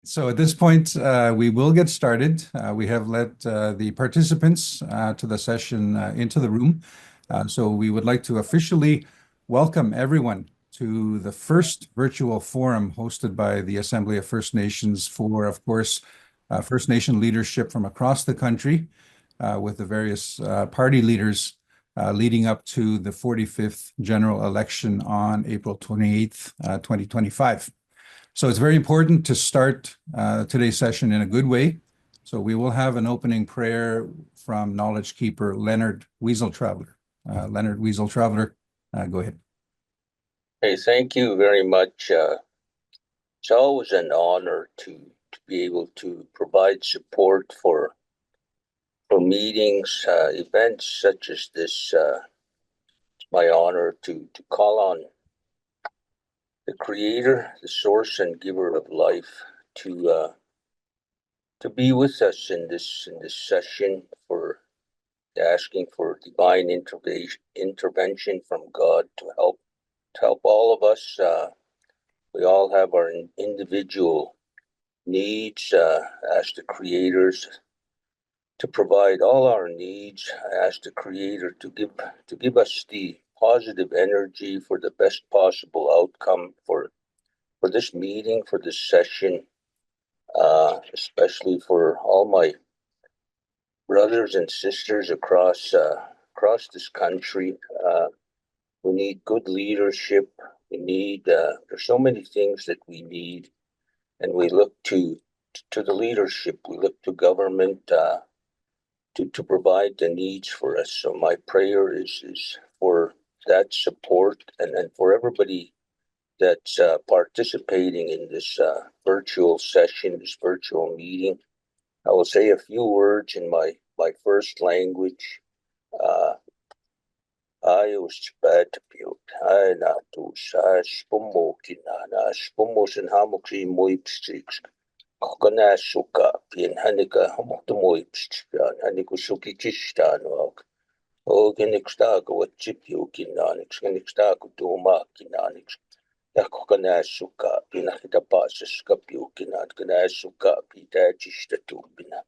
So at this point, we will get started. We have let the participants to the session into the room. So we would like to officially welcome everyone to the first virtual forum hosted by the Assembly of First Nations for, of course, First Nation leadership from across the country with the various party leaders leading up to the 45th general election on April 28th, 2025. So it's very important to start today's session in a good way. So we will have an opening prayer from Knowledge Keeper Leonard Weasel Traveler. Leonard Weasel Traveler, go ahead. Hey, thank you very much. It's always an honor to be able to provide support for meetings, events such as this. It's my honor to call on the Creator, the Source and Giver of life, to be with us in this session, for asking for divine intervention from God to help all of us. We all have our individual needs. Ask the creators to provide all our needs. I ask the Creator to give us the positive energy for the best possible outcome for this meeting, for this session, especially for all my brothers and sisters across this country. We need good leadership. We need. There's so many things that we need, and we look to the leadership. We look to government to provide the needs for us. So my prayer is for that support, and for everybody that's participating in this virtual session, this virtual meeting. I will say a few words in my first language. Ayos Pedneault, I not to Spumokin Hamokri Moipstrix. Kokonasuka, Pin Hanika, Homotomoipstrian, Hanikusuki Kishtano. Ogenixtago, what chip you kinanix, Genixtago to Makinanix. Yakokanasuka, Pinahitapas, Skapukinat, Ganasuka, Pitachista Tubina.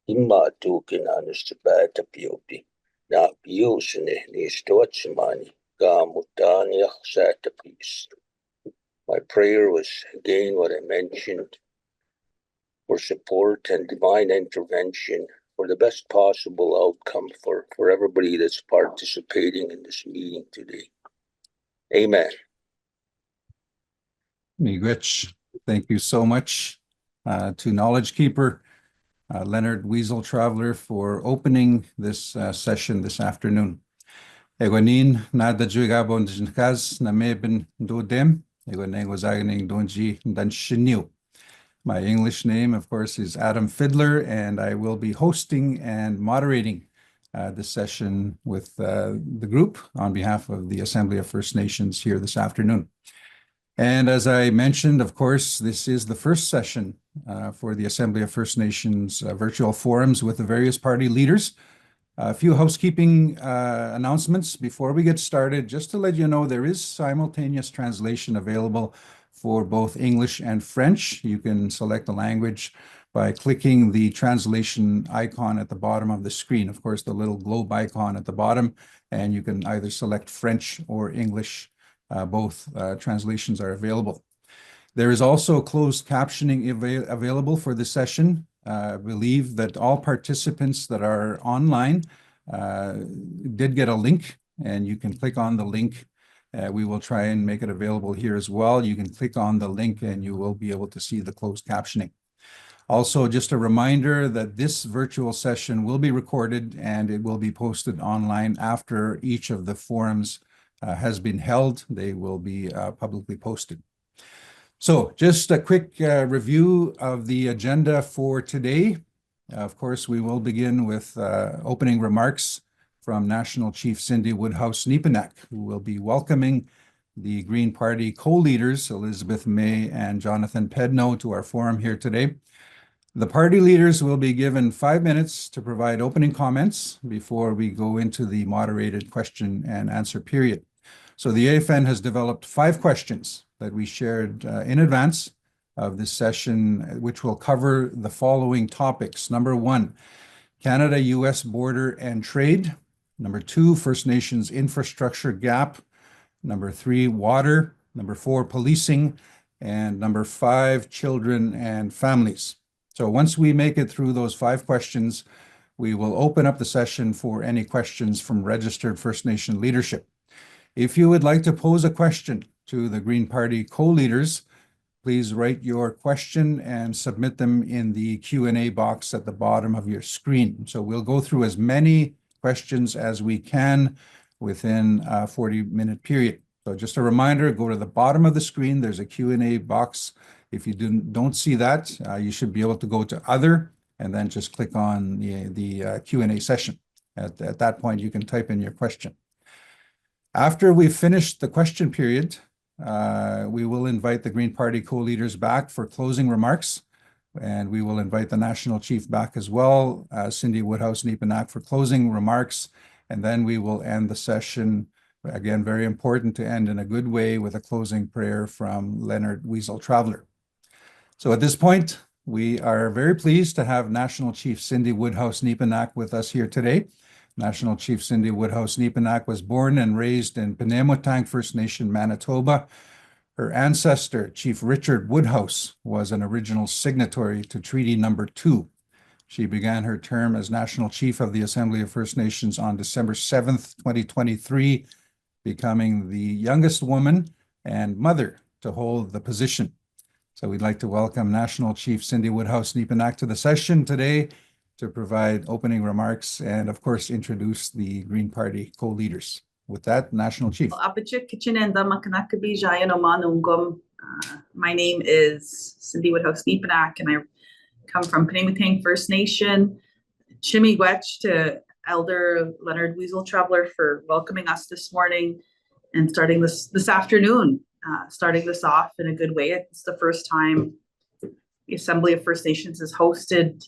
Imma Tukinanus to Bata Piopi. Na Piusine, Nistoatsimani, Gamutania Satapis. My prayer was again what I mentioned, for support and divine intervention for the best possible outcome for everybody that's participating in this meeting today. Amen. Miigwech, thank you so much to Knowledge Keeper Leonard Weasel Traveler for opening this session this afternoon. Egonin nada juigabon djinkas na meben dodem, egoneng wazagening donji danshiniu. My English name, of course, is Adam Fiddler, and I will be hosting and moderating this session with the group on behalf of the Assembly of First Nations here this afternoon. And as I mentioned, of course, this is the first session for the Assembly of First Nations virtual forums with the various party leaders. A few housekeeping announcements before we get started. Just to let you know, there is simultaneous translation available for both English and French. You can select the language by clicking the translation icon at the bottom of the screen. Of course, the little globe icon at the bottom, and you can either select French or English. Both translations are available. There is also closed captioning available for the session. I believe that all participants that are online did get a link, and you can click on the link. We will try and make it available here as well. You can click on the link and you will be able to see the closed captioning. Also, just a reminder that this virtual session will be recorded and it will be posted online after each of the forums has been held. They will be publicly posted. So just a quick review of the agenda for today. Of course, we will begin with opening remarks from National Chief Cindy Woodhouse-Nepinak, who will be welcoming the Green Party co-leaders, Elizabeth May and Jonathan Pedneault, to our forum here today. The party leaders will be given 5 minutes to provide opening comments before we go into the moderated question and answer period. So the AFN has developed 5 questions that we shared in advance of this session, which will cover the following topics. Number 1, Canada-US border and trade. Number 2, First Nations infrastructure gap. Number 3, water. Number 4, policing. And number 5, children and families. So once we make it through those 5 questions, we will open up the session for any questions from registered First Nation leadership. If you would like to pose a question to the Green Party co-leaders, please write your question and submit them in the Q&A box at the bottom of your screen. So we'll go through as many questions as we can within a 40-minute period. So just a reminder, go to the bottom of the screen. There's a Q&A box. If you don't see that, you should be able to go to Other and then just click on the Q&A session. At that point, you can type in your question. After we've finished the question period, we will invite the Green Party co-leaders back for closing remarks, and we will invite the National Chief back as well, Cindy Woodhouse-Nepenak, for closing remarks, and then we will end the session. Again, very important to end in a good way with a closing prayer from Leonard Weasel Traveler. So at this point, we are very pleased to have National Chief Cindy Woodhouse-Nepenak with us here today. National Chief Cindy Woodhouse-Nepenak was born and raised in Pedneault First Nation, Manitoba. Her ancestor, Chief Richard Woodhouse, was an original signatory to Treaty Number 2. She began her term as National Chief of the Assembly of First Nations on December 7th, 2023, becoming the youngest woman and mother to hold the position. So we'd like to welcome National Chief Cindy Woodhouse-Nepenak to the session today to provide opening remarks and, of course, introduce the Green Party co-leaders. With that, National Chief. My name is Cindy Woodhouse-Nepenak, and I come from Pedneault First Nation. Chimigwech to Elder Leonard Weasel Traveler for welcoming us this morning and starting this afternoon. Starting this off in a good way. It's the first time the Assembly of First Nations has hosted,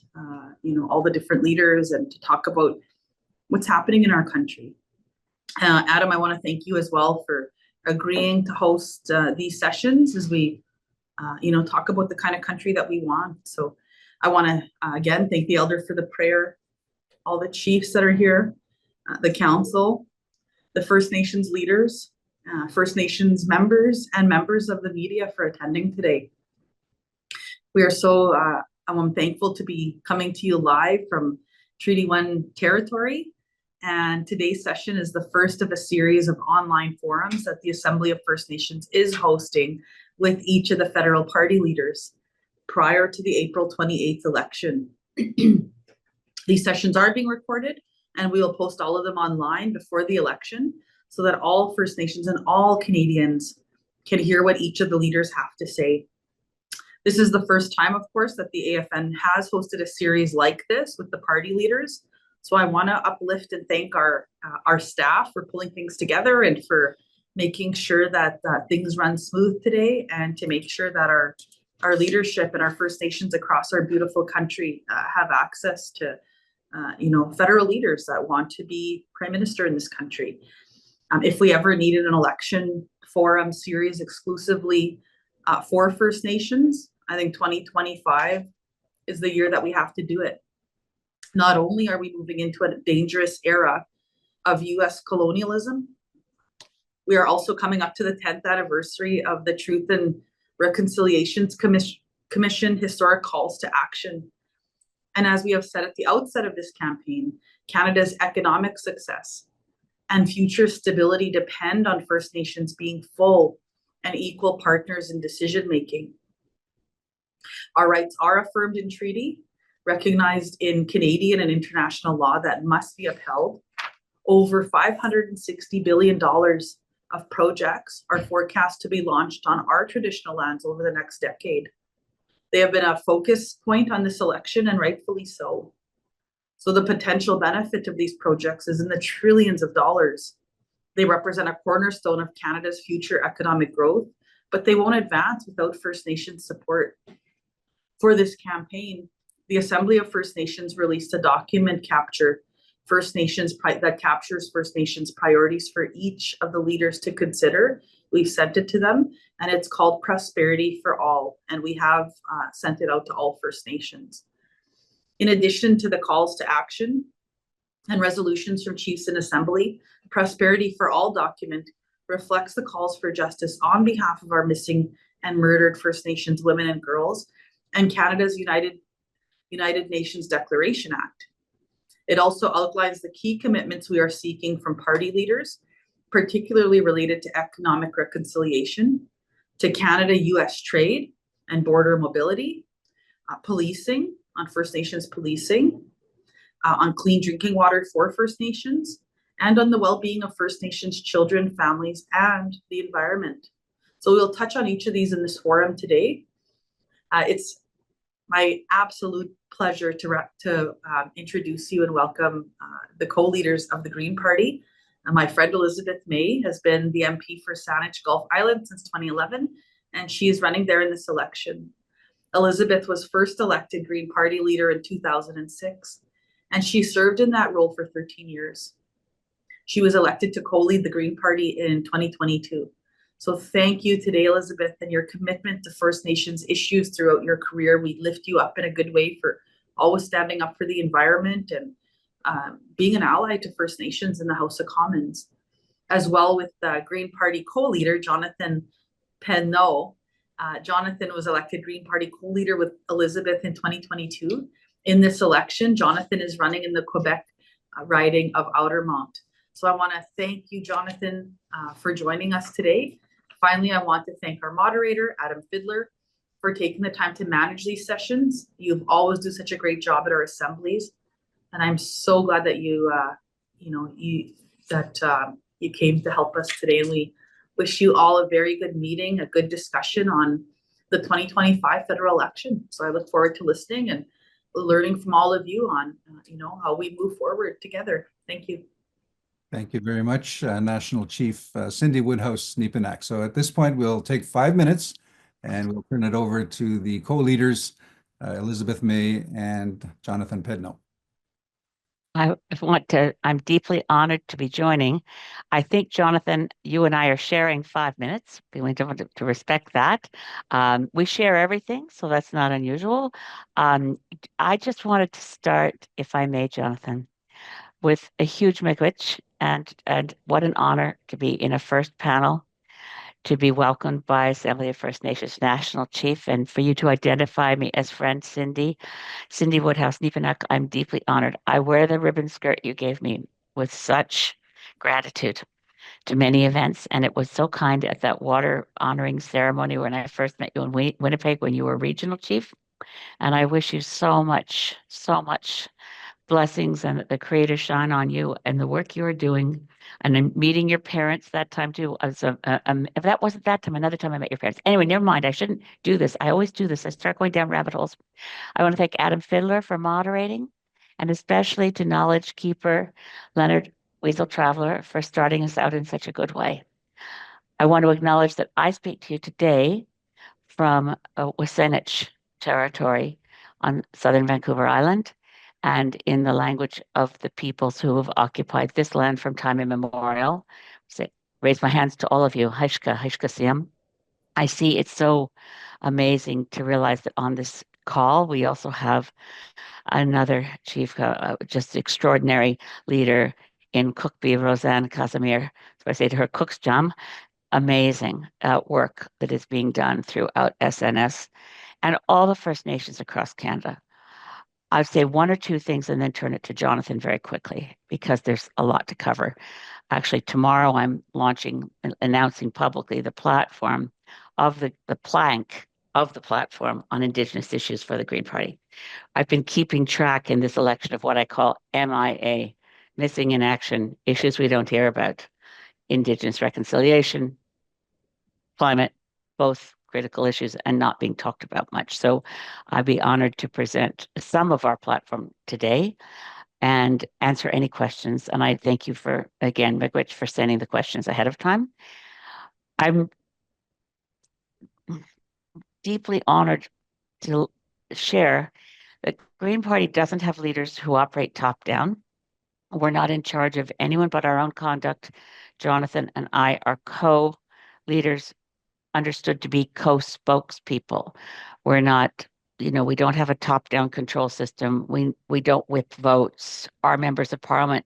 all the different leaders and to talk about what's happening in our country. Adam, I want to thank you as well for agreeing to host these sessions as we, talk about the kind of country that we want. So I want to, again, thank the Elder for the prayer, all the chiefs that are here, the council, the First Nations leaders, First Nations members and members of the media for attending today. We are so I'm thankful to be coming to you live from Treaty 1 territory, and today's session is the first of a series of online forums that the Assembly of First Nations is hosting with each of the federal party leaders prior to the April 28th election. These sessions are being recorded, and we will post all of them online before the election, so that all First Nations and all Canadians can hear what each of the leaders have to say. This is the first time, of course, that the AFN has hosted a series like this with the party leaders. So I want to uplift and thank our staff for pulling things together and for making sure that things run smooth today, and to make sure that our leadership and our First Nations across our beautiful country have access to federal leaders that want to be Prime Minister in this country. If we ever needed an election forum series exclusively for First Nations, I think 2025 is the year that we have to do it. Not only are we moving into a dangerous era of US colonialism, we are also coming up to the 10th anniversary of the Truth and Reconciliations Commission historic calls to action. And as we have said at the outset of this campaign, Canada's economic success and future stability depend on First Nations being full and equal partners in decision-making. Our rights are affirmed in treaty, recognized in Canadian and international law that must be upheld. Over $560 billion of projects are forecast to be launched on our traditional lands over the next decade. They have been a focus point on this election, and rightfully so. So the potential benefit of these projects is in the trillions of dollars. They represent a cornerstone of Canada's future economic growth, but they won't advance without First Nations support. For this campaign, the Assembly of First Nations released a document that captures First Nations priorities for each of the leaders to consider we've sent it to them, and it's called Prosperity for All, and we have sent it out to all First Nations. In addition to the calls to action and resolutions from chiefs in assembly, Prosperity for All document reflects the calls for justice on behalf of our missing and murdered First Nations women and girls and Canada's United Nations Declaration Act. It also outlines the key commitments we are seeking from party leaders, particularly related to economic reconciliation, to Canada-US trade and border mobility, policing, on First Nations policing, on clean drinking water for First Nations, and on the well-being of First Nations children, families, and the environment. So we'll touch on each of these in this forum today. It's my absolute pleasure to introduce you and welcome the co-leaders of the Green Party. My friend Elizabeth May has been the MP for Saanich Gulf Island since 2011, and she is running there in this election. Elizabeth was first elected Green Party leader in 2006, and she served in that role for 13 years. She was elected to co-lead the Green Party in 2022. So thank you today, Elizabeth, and your commitment to First Nations issues throughout your career. We lift you up in a good way for always standing up for the environment and being an ally to First Nations in the House of Commons. As well with the Green Party co-leader, Jonathan Pedneault. Jonathan was elected Green Party co-leader with Elizabeth in 2022. In this election, Jonathan is running in the Quebec riding of Outermont. So I want to thank you, Jonathan, for joining us today. Finally, I want to thank our moderator, Adam Fiddler, for taking the time to manage these sessions. You've always do such a great job at our assemblies, and I'm so glad that you came to help us today. And we wish you all a very good meeting, a good discussion on the 2025 federal election. So I look forward to listening and learning from all of you on, how we move forward together. Thank you. Thank you very much, National Chief Cindy Woodhouse-Nepenak. So at this point, we'll take 5 minutes and we'll turn it over to the co-leaders, Elizabeth May and Jonathan Pedneault. I'm deeply honored to be joining. I think, Jonathan, you and I are sharing 5 minutes. We want to respect that. We share everything, so that's not unusual. I just wanted to start, if I may, Jonathan, with a huge miigwech, and what an honor to be in a first panel, to be welcomed by Assembly of First Nations National Chief, and for you to identify me as friend Cindy Woodhouse-Nepenak. I'm deeply honored. I wear the ribbon skirt you gave me with such gratitude to many events, and it was so kind at that water honoring ceremony when I first met you in Winnipeg when you were regional chief. And I wish you so much blessings and that the Creator shine on you and the work you are doing. And I'm meeting your parents that time too. If that wasn't that time, another time I met your parents. Anyway, never mind. I shouldn't do this. I always do this. I start going down rabbit holes. I want to thank Adam Fiddler for moderating, and especially to Knowledge Keeper Leonard Weasel Traveler for starting us out in such a good way. I want to acknowledge that I speak to you today from Wasanich territory on southern Vancouver Island, and in the language of the peoples who have occupied this land from time immemorial. Raise my hands to all of you. Haishka Siam. I see it's so amazing to realize that on this call, we also have another chief, just extraordinary leader in Cookbee, Roseanne Casimir. So I say to her, Cook's Jam, amazing work that is being done throughout SNS and all the First Nations across Canada. I'd say one or two things and then turn it to Jonathan very quickly because there's a lot to cover. Actually, tomorrow I'm announcing publicly the platform of the plank of the platform on Indigenous issues for the Green Party. I've been keeping track in this election of what I call MIA, missing in action, issues we don't hear about, Indigenous reconciliation, climate, both critical issues and not being talked about much. So I'd be honored to present some of our platform today and answer any questions. And I thank you for, again, miigwech, for sending the questions ahead of time. I'm deeply honored to share that Green Party doesn't have leaders who operate top down. We're not in charge of anyone but our own conduct. Jonathan and I are co-leaders leaders understood to be co-spokespeople. We're not, we don't have a top-down control system. We don't whip votes. Our members of parliament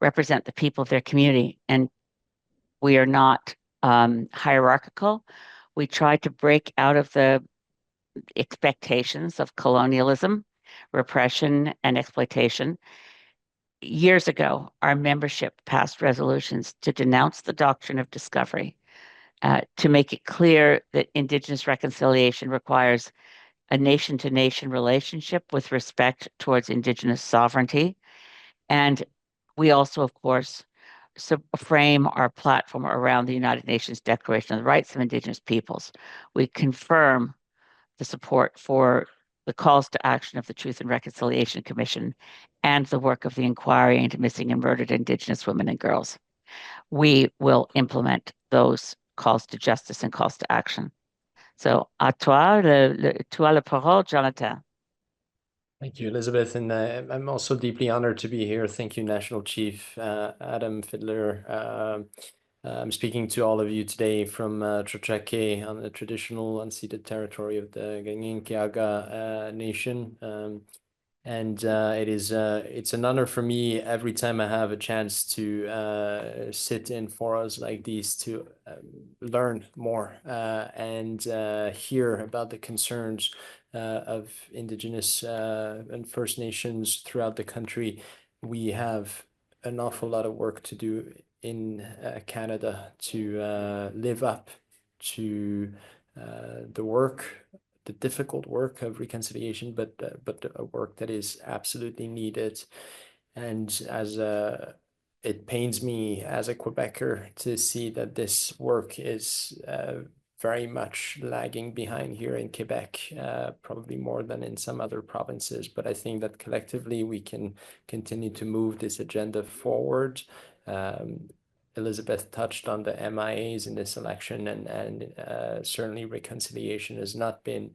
represent the people of their community, and we are not hierarchical. We try to break out of the expectations of colonialism, repression, and exploitation. Years ago, our membership passed resolutions to denounce the doctrine of discovery, to make it clear that Indigenous reconciliation requires a nation-to-nation relationship with respect towards Indigenous sovereignty. And we also, of course, frame our platform around the United Nations Declaration of the Rights of Indigenous Peoples. We confirm the support for the calls to action of the Truth and Reconciliation Commission and the work of the inquiry into missing and murdered Indigenous women and girls. We will implement those calls to justice and calls to action. So, à toi, tu as la parole, Jonathan. Thank you, Elizabeth. And I'm also deeply honored to be here. Thank you, National Chief Adam Fiddler. I'm speaking to all of you today from Trochake on the traditional unceded territory of the Ganginkiaga Nation. It's an honor for me every time I have a chance to sit in forums like these to learn more and hear about the concerns of Indigenous and First Nations throughout the country. We have an awful lot of work to do in Canada to live up to the difficult work of reconciliation, but a work that is absolutely needed. And it pains me as a Quebecer to see that this work is very much lagging behind here in Quebec, probably more than in some other provinces. But I think that collectively we can continue to move this agenda forward. Elizabeth touched on the MIAs in this election, and certainly reconciliation has not been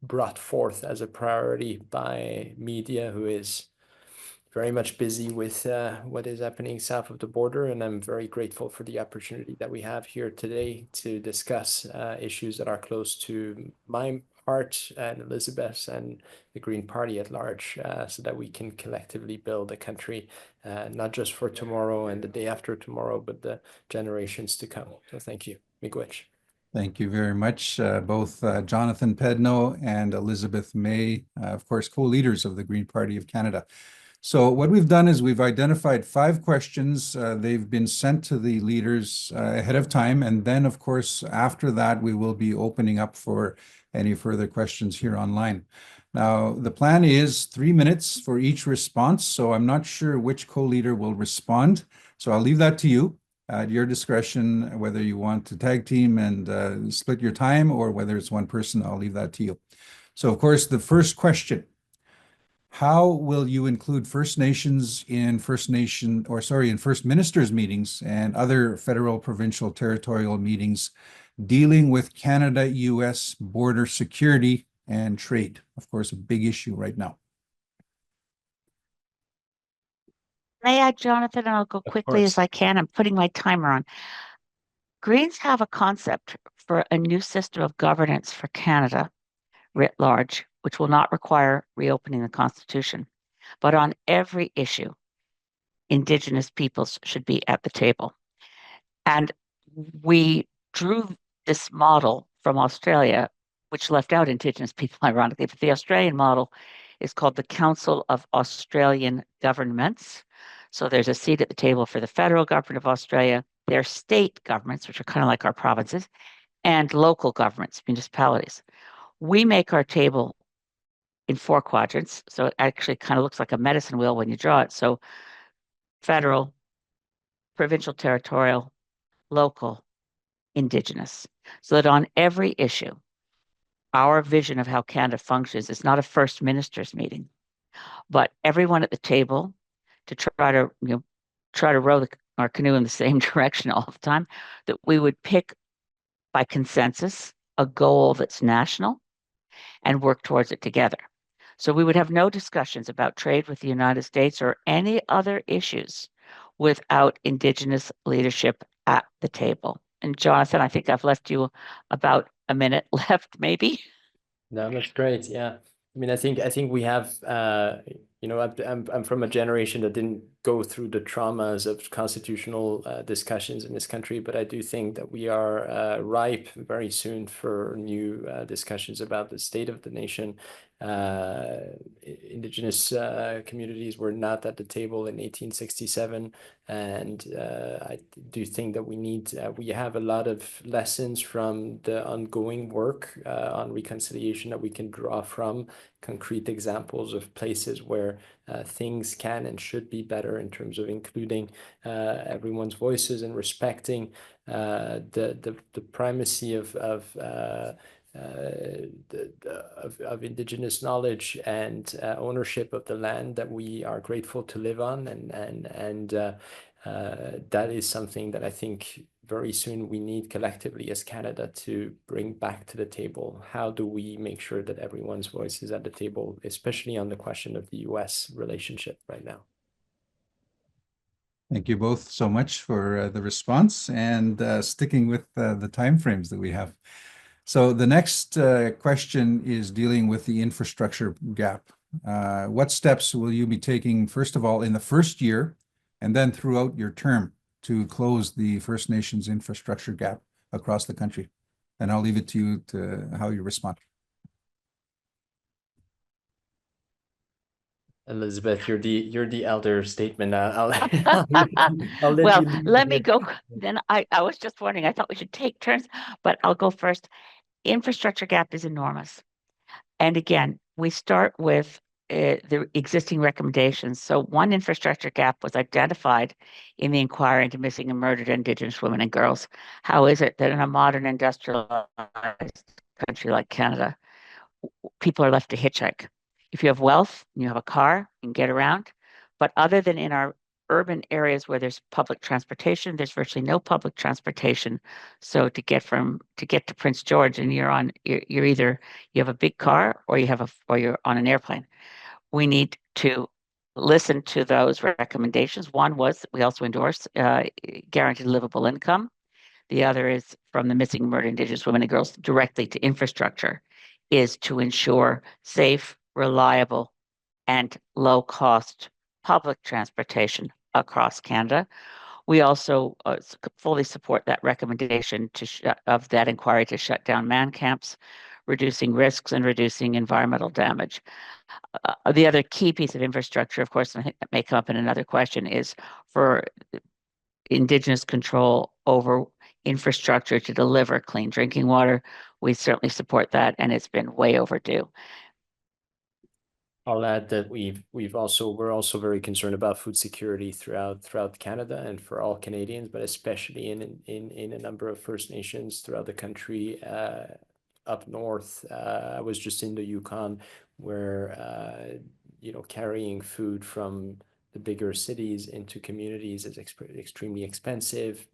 brought forth as a priority by media, who is very much busy with what is happening south of the border. And I'm very grateful for the opportunity that we have here today to discuss issues that are close to my heart and Elizabeth's and the Green Party at large, so that we can collectively build a country, not just for tomorrow and the day after tomorrow, but the generations to come. So thank you. Miigwech. Thank you very much, both Jonathan Pedneault and Elizabeth May, of course, co-leaders of the Green Party of Canada. So what we've done is we've identified 5 questions. They've been sent to the leaders ahead of time. And then, of course, after that, we will be opening up for any further questions here online. Now, the plan is 3 minutes for each response. So I'm not sure which co-leader will respond. So I'll leave that to you at your discretion, whether you want to tag team and split your time or whether it's one person. I'll leave that to you. So, of course, the first question: how will you include First Nations in First Ministers meetings and other federal, provincial, territorial meetings dealing with Canada-US border security and trade? Of course, a big issue right now. May I, Jonathan, and I'll go quickly as I can. I'm putting my timer on. Greens have a concept for a new system of governance for Canada writ large, which will not require reopening the Constitution. But on every issue, Indigenous peoples should be at the table. And we drew this model from Australia, which left out Indigenous people, ironically. But the Australian model is called the Council of Australian Governments. So there's a seat at the table for the federal government of Australia, their state governments, which are kind of like our provinces, and local governments, municipalities. We make our table in 4 quadrants. So it actually kind of looks like a medicine wheel when you draw it. So federal, provincial, territorial, local, Indigenous. So that on every issue, our vision of how Canada functions is not a First Ministers meeting, but everyone at the table to try to row our canoe in the same direction all the time, that we would pick by consensus a goal that's national and work towards it together. So we would have no discussions about trade with the United States or any other issues without Indigenous leadership at the table. And Jonathan, I think I've left you about a minute left, maybe. No, that's great. Yeah. I mean, I think we have, I'm from a generation that didn't go through the traumas of constitutional discussions in this country, but I do think that we are ripe very soon for new discussions about the state of the nation. Indigenous communities were not at the table in 1867, and I do think that we have a lot of lessons from the ongoing work on reconciliation that we can draw from, concrete examples of places where things can and should be better in terms of including everyone's voices and respecting the primacy of indigenous knowledge and ownership of the land that we are grateful to live on, and that is something that I think very soon we need collectively as Canada to bring back to the table. How do we make sure that everyone's voice is at the table, especially on the question of the US relationship right now? Thank you both so much for the response and sticking with the timeframes that we have. So the next question is dealing with the infrastructure gap. What steps will you be taking, first of all, in the first year and then throughout your term to close the First Nations infrastructure gap across the country? And I'll leave it to you to how you respond. Elizabeth, you're the elder statesman. I'll let Well, you lead let me here. go. Then I was just wondering, I thought we should take turns, but I'll go first. Infrastructure gap is enormous. And again, we start with the existing recommendations. So one infrastructure gap was identified in the inquiry into missing and murdered Indigenous women and girls. How is it that in a modern industrialized country like Canada, people are left to hitchhike? If you have wealth and you have a car, you can get around. But other than in our urban areas where there's public transportation, there's virtually no public transportation. So to get to Prince George, and you're either you have a big car or you're on an airplane. We need to listen to those recommendations. One was we also endorse guaranteed livable income. The other is from the missing and murdered Indigenous women and girls directly to infrastructure, is to ensure safe, reliable, and low cost public transportation across Canada. We also fully support that recommendation of that inquiry to shut down man camps, reducing risks and reducing environmental damage. The other key piece of infrastructure, of course, and I think that may come up in another question, is for Indigenous control over infrastructure to deliver clean drinking water. We certainly support that, and it's been way overdue. I'll add that we're also very concerned about food security throughout Canada and for all Canadians, but especially in a number of First Nations throughout the country. Up north, I was just in the Yukon, where carrying food from the bigger cities into communities is extremely expensive.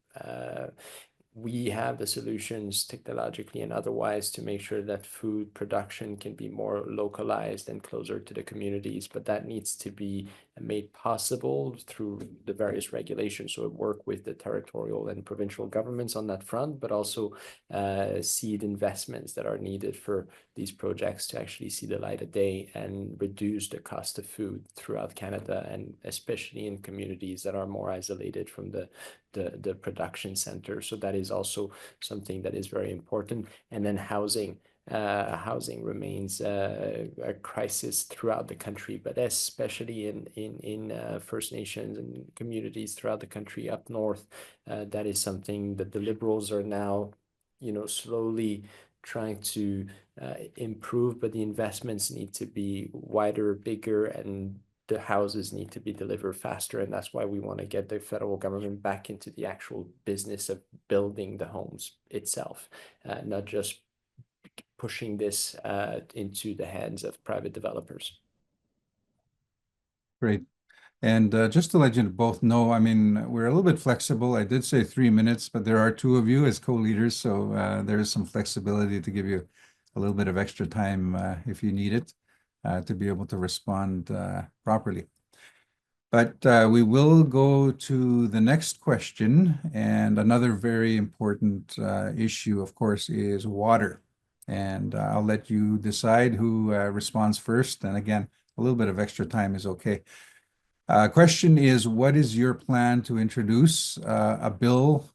We have the solutions technologically and otherwise to make sure that food production can be more localized and closer to the communities, but that needs to be made possible through the various regulations. So work with the territorial and provincial governments on that front, but also seed investments that are needed for these projects to actually see the light of day and reduce the cost of food throughout Canada, and especially in communities that are more isolated from the production center. So that is also something that is very important. And then housing. Housing remains a crisis throughout the country, but especially in First Nations and communities throughout the country up north. That is something that the Liberals are now, slowly trying to improve, but the investments need to be wider, bigger, and the houses need to be delivered faster. And that's why we want to get the federal government back into the actual business of building the homes itself, not just pushing this into the hands of private developers. Great. And just to let you both know, I mean, we're a little bit flexible. I did say 3 minutes, but there are two of you as co-leaders, so there is some flexibility to give you a little bit of extra time if you need it to be able to respond properly. But we will go to the next question, and another very important issue, of course, is water. And I'll let you decide who responds first. And again, a little bit of extra time is okay. Question is, what is your plan to introduce a bill,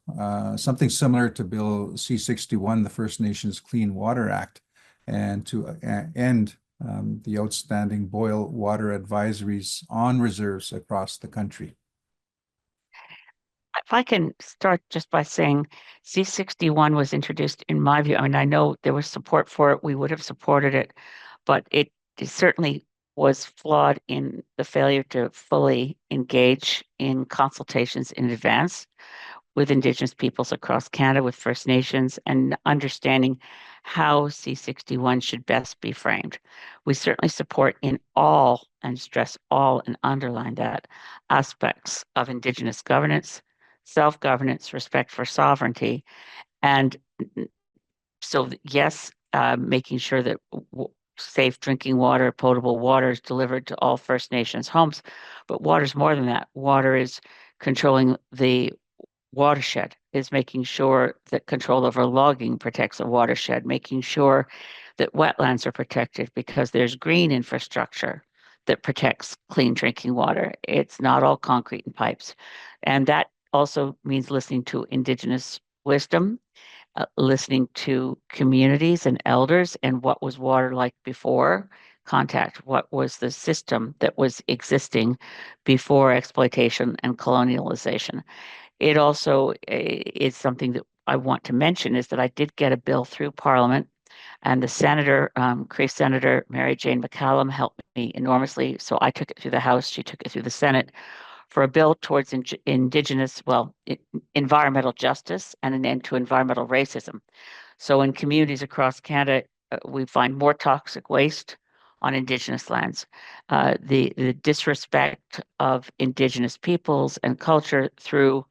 something similar to Bill C-61, the First Nations Clean Water Act, and to end the outstanding boil water advisories on reserves across the country? If I can start just by saying C-61 was introduced, in my view, I mean, I know there was support for it, we would have supported it, but it certainly was flawed in the failure to fully engage in consultations in advance with Indigenous peoples across Canada, with First Nations, and understanding how C-61 should best be framed. We certainly support in all, and stress all and underline that, aspects of Indigenous governance, self-governance, respect for sovereignty, and so yes, making sure that safe drinking water, potable water is delivered to all First Nations homes. But water is more than that. Water is controlling the watershed, is making sure that control over logging protects a watershed, making sure that wetlands are protected because there's green infrastructure that protects clean drinking water. It's not all concrete and pipes. And that also means listening to Indigenous wisdom, listening to communities and elders and what was water like before contact, what was the system that was existing before exploitation and colonialization. It also is something that I want to mention is that I did get a bill through Parliament, and the Senator, Cree Senator Mary Jane McCallum, helped me enormously. So I took it through the House, she took it through the Senate, for a bill towards Indigenous, environmental justice and an end to environmental racism. So in communities across Canada, we find more toxic waste on Indigenous lands. The disrespect of Indigenous peoples and culture through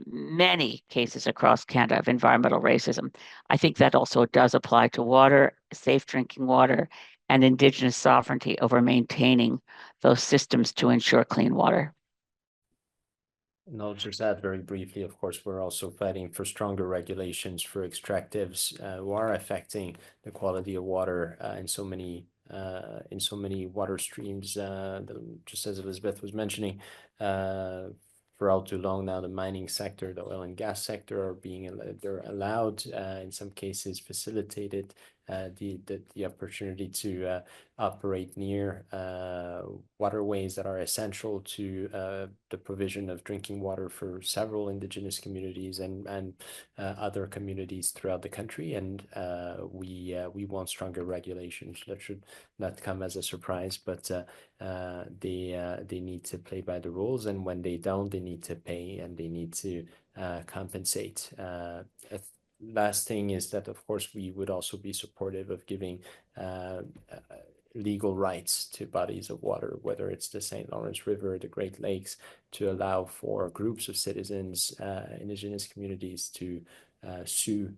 many cases across Canada of environmental racism. I think that also does apply to water, safe drinking water, and Indigenous sovereignty over maintaining those systems to ensure clean water. And I'll just add very briefly, of course, we're also fighting for stronger regulations for extractives who are affecting the quality of water in so many water streams. Just as Elizabeth was mentioning, for all too long now, the mining sector, the oil and gas sector are they're allowed, in some cases facilitated, the opportunity to operate near waterways that are essential to the provision of drinking water for several Indigenous communities and other communities throughout the country. And we want stronger regulations. That should not come as a surprise, but they need to play by the rules, and when they don't, they need to pay and they need to compensate. Last thing is that, of course, we would also be supportive of giving legal rights to bodies of water, whether it's the St. Lawrence River, the Great Lakes, to allow for groups of citizens, Indigenous communities to sue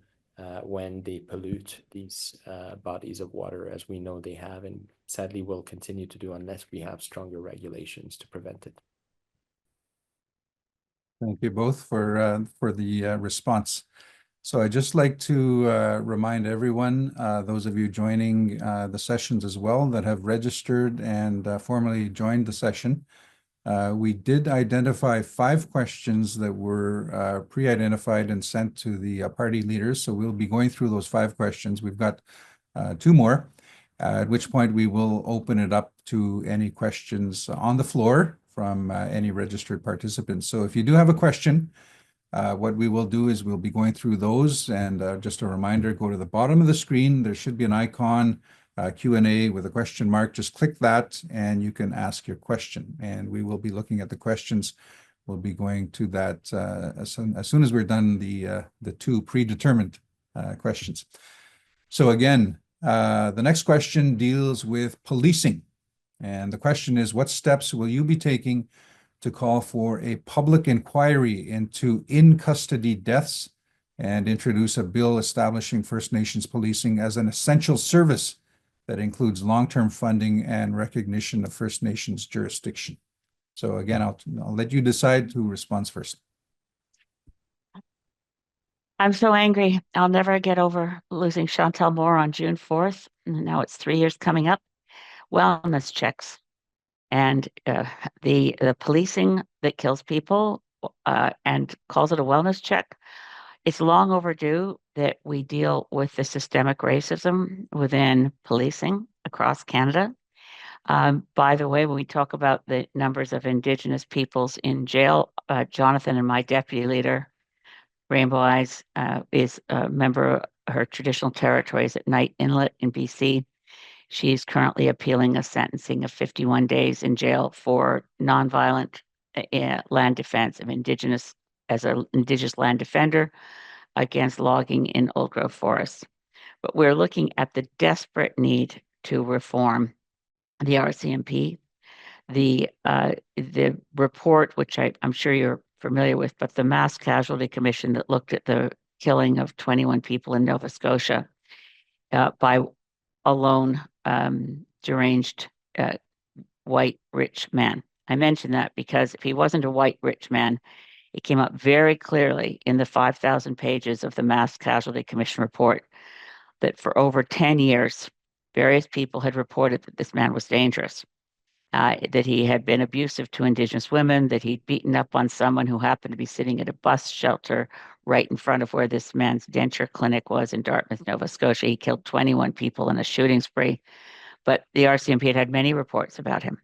when they pollute these bodies of water, as we know they have, and sadly will continue to do unless we have stronger regulations to prevent it. Thank you both for the response. So I'd just like to remind everyone, those of you joining the sessions as well that have registered and formally joined the session, we did identify 5 questions that were pre-identified and sent to the party leaders. So we'll be going through those 5 questions. We've got 2 more, at which point we will open it up to any questions on the floor from any registered participants. So if you do have a question, what we will do is we'll be going through those, and just a reminder, go to the bottom of the screen. There should be an icon, Q&A with a question mark. Just click that and you can ask your question. And we will be looking at the questions. We'll be going to that as soon as we're done the 2 predetermined questions. So again, the next question deals with policing. And the question is, what steps will you be taking to call for a public inquiry into in-custody deaths and introduce a bill establishing First Nations policing as an essential service that includes long-term funding and recognition of First Nations jurisdiction? So again, I'll let you decide who responds first. I'm so angry. I'll never get over losing Chantel Moore on June 4th. And now it's 3 years coming up. Wellness checks and the policing that kills people and calls it a wellness check. It's long overdue that we deal with the systemic racism within policing across Canada. By the way, when we talk about the numbers of Indigenous peoples in jail, Jonathan and my deputy leader, Rainbow Eyes, is a member of her traditional territories at Knight Inlet in BC. She's currently appealing a sentencing of 51 days in jail for nonviolent land defense of Indigenous as an Indigenous land defender against logging in old growth forests. But we're looking at the desperate need to reform the RCMP. The report, which I'm sure you're familiar with, but the Mass Casualty Commission that looked at the killing of 21 people in Nova Scotia by a lone deranged white rich man. I mention that because if he wasn't a white rich man, it came out very clearly in the 5,000 pages of the Mass Casualty Commission report that for over 10 years, various people had reported that this man was dangerous, that he had been abusive to Indigenous women, that he'd beaten up on someone who happened to be sitting at a bus shelter right in front of where this man's denture clinic was in Dartmouth, Nova Scotia. He killed 21 people in a shooting spree. But the RCMP had many reports about him.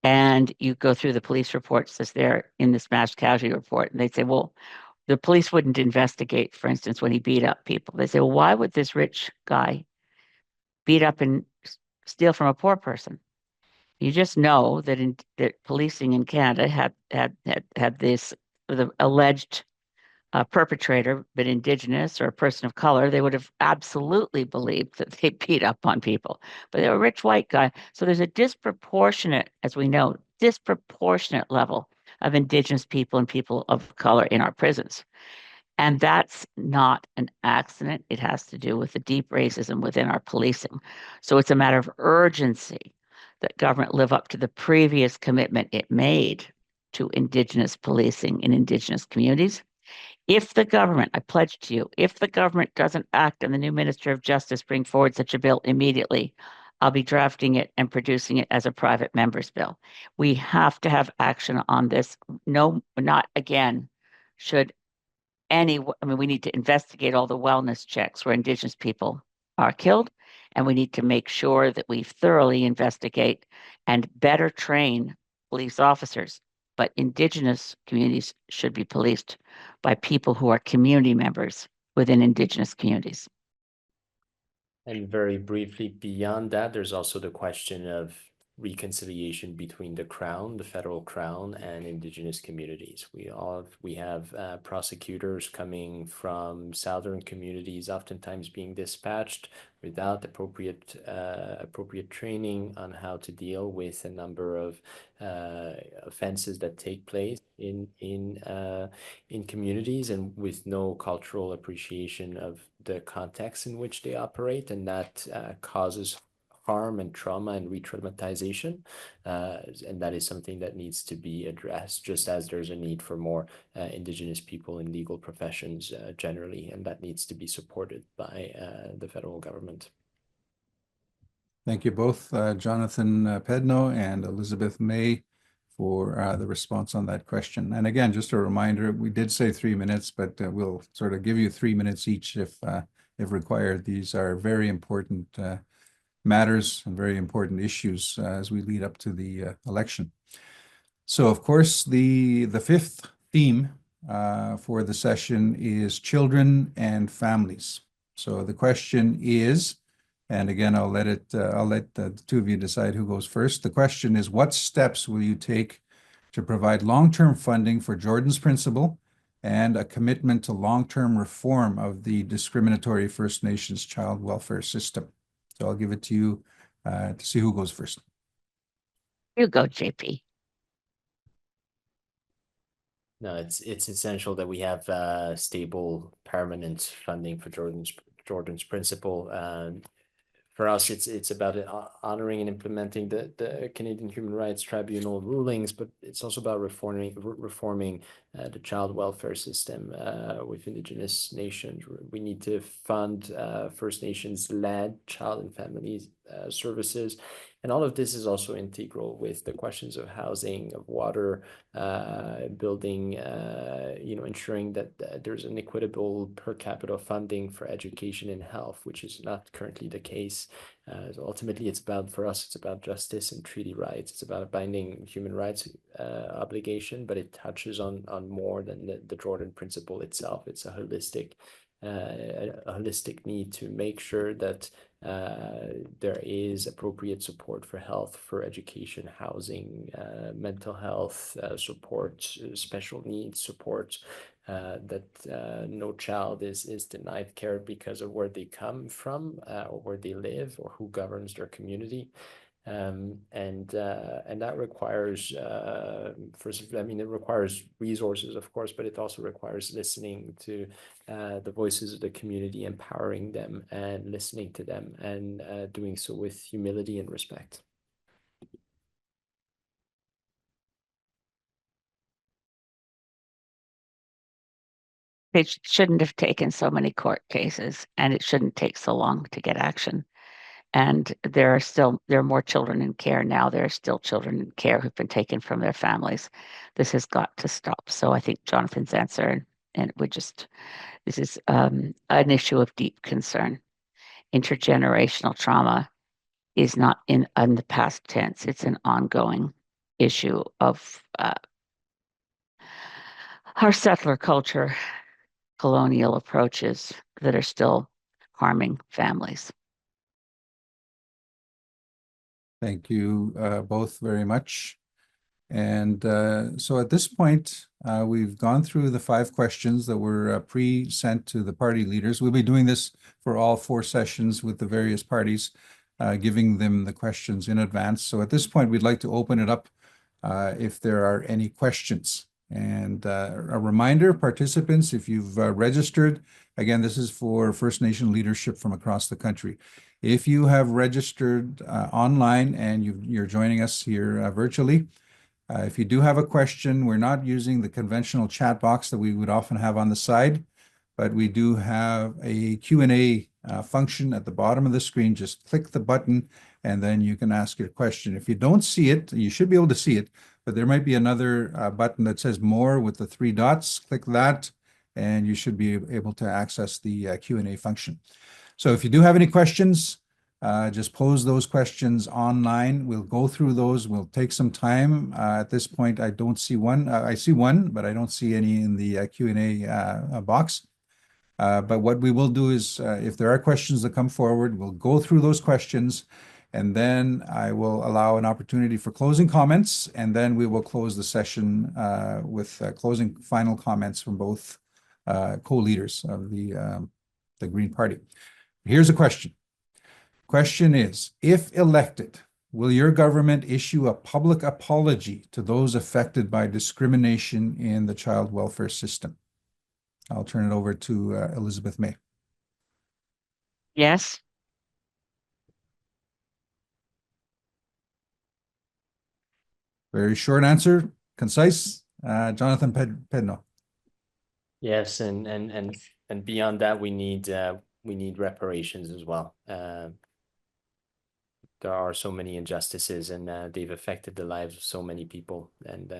And you go through the police reports as they're in this mass casualty report, and they'd say, well, the police wouldn't investigate, for instance, when he beat up people. They say, well, why would this rich guy beat up and steal from a poor person? You just know that that policing in Canada had this the alleged perpetrator been Indigenous or a person of color, they would have absolutely believed that they beat up on people. But they were a rich white guy. So there's a disproportionate, as we know, disproportionate level of Indigenous people and people of color in our prisons. And that's not an accident. It has to do with the deep racism within our policing. So it's a matter of urgency that government live up to the previous commitment it made to Indigenous policing in Indigenous communities. If the government, I pledge to you, if the government doesn't act and the new Minister of Justice bring forward such a bill immediately, I'll be drafting it and producing it as a private member's bill. We have to have action on this. No, not again. Should we need to investigate all the wellness checks where Indigenous people are killed, and we need to make sure that we thoroughly investigate and better train police officers. But Indigenous communities should be policed by people who are community members within Indigenous communities. And very briefly, beyond that, there's also the question of reconciliation between the Crown, the federal Crown, and Indigenous communities. We have prosecutors coming from southern communities, oftentimes being dispatched without appropriate training on how to deal with a number of offenses that take place in communities, and with no cultural appreciation of the context in which they operate, and that causes harm and trauma and re-traumatization, and that is something that needs to be addressed, just as there's a need for more Indigenous people in legal professions generally, and that needs to be supported by the federal government. Thank you both, Jonathan Pedneault and Elizabeth May, for the response on that question. And again, just a reminder, we did say 3 minutes, but we'll sort of give you 3 minutes each if required. These are very important matters and very important issues as we lead up to the election. So, of course, the fifth theme for the session is children and families. So the question is, and again, I'll let the two of you decide who goes first. The question is, what steps will you take to provide long-term funding for Jordan's Principle and a commitment to long-term reform of the discriminatory First Nations child welfare system? So I'll give it to you to see who goes first. You go, JP. No, it's essential that we have stable, permanent funding for Jordan's Principle. for us, it's about honoring and implementing the Canadian Human Rights Tribunal rulings, but it's also about reforming the child welfare system with Indigenous nations. We need to fund First Nations-led child and family services. And all of this is also integral with the questions of housing, of water, building, ensuring that there's an equitable per capita funding for education and health, which is not currently the case. So ultimately, for us, it's about justice and treaty rights. It's about a binding human rights obligation, but it touches on more than the Jordan Principle itself. It's a holistic need to make sure that there is appropriate support for health, for education, housing, mental health support, special needs support, that no child is denied care because of where they come from, or where they live, or who governs their community. And that requires, it requires resources, of course, but it also requires listening to the voices of the community, empowering them and listening to them, and doing so with humility and respect. It shouldn't have taken so many court cases, and it shouldn't take so long to get action. And there are more children in care now. There are still children in care who've been taken from their families. This has got to stop. So I think Jonathan's answer, and this is an issue of deep concern. Intergenerational trauma is not in the past tense. It's an ongoing issue of our settler culture, colonial approaches that are still harming families. Thank you both very much. And so at this point, we've gone through the 5 questions that were pre-sent to the party leaders. We'll be doing this for all 4 sessions with the various parties, giving them the questions in advance. So at this point, we'd like to open it up if there are any questions. And a reminder, participants, if you've registered, again, this is for First Nation leadership from across the country. If you have registered online and you're joining us here virtually, if you do have a question, we're not using the conventional chat box that we would often have on the side, but we do have a Q&A function at the bottom of the screen. Just click the button and then you can ask your question. If you don't see it, you should be able to see it, but there might be another button that says more with the 3 dots. Click that and you should be able to access the Q&A function. So if you do have any questions, just pose those questions online. We'll go through those. We'll take some time. At this point, I don't see one. I see one, but I don't see any in the Q&A box. But what we will do is, if there are questions that come forward, we'll go through those questions, and then I will allow an opportunity for closing comments, and then we will close the session with closing final comments from both co-leaders of the Green Party. Here's a question. Question is, if elected, will your government issue a public apology to those affected by discrimination in the child welfare system? I'll turn it over to Elizabeth May. Yes. Very short answer, concise. Jonathan Pedneault. Yes, and beyond that, we need reparations as well. There are so many injustices, and they've affected the lives of so many people. And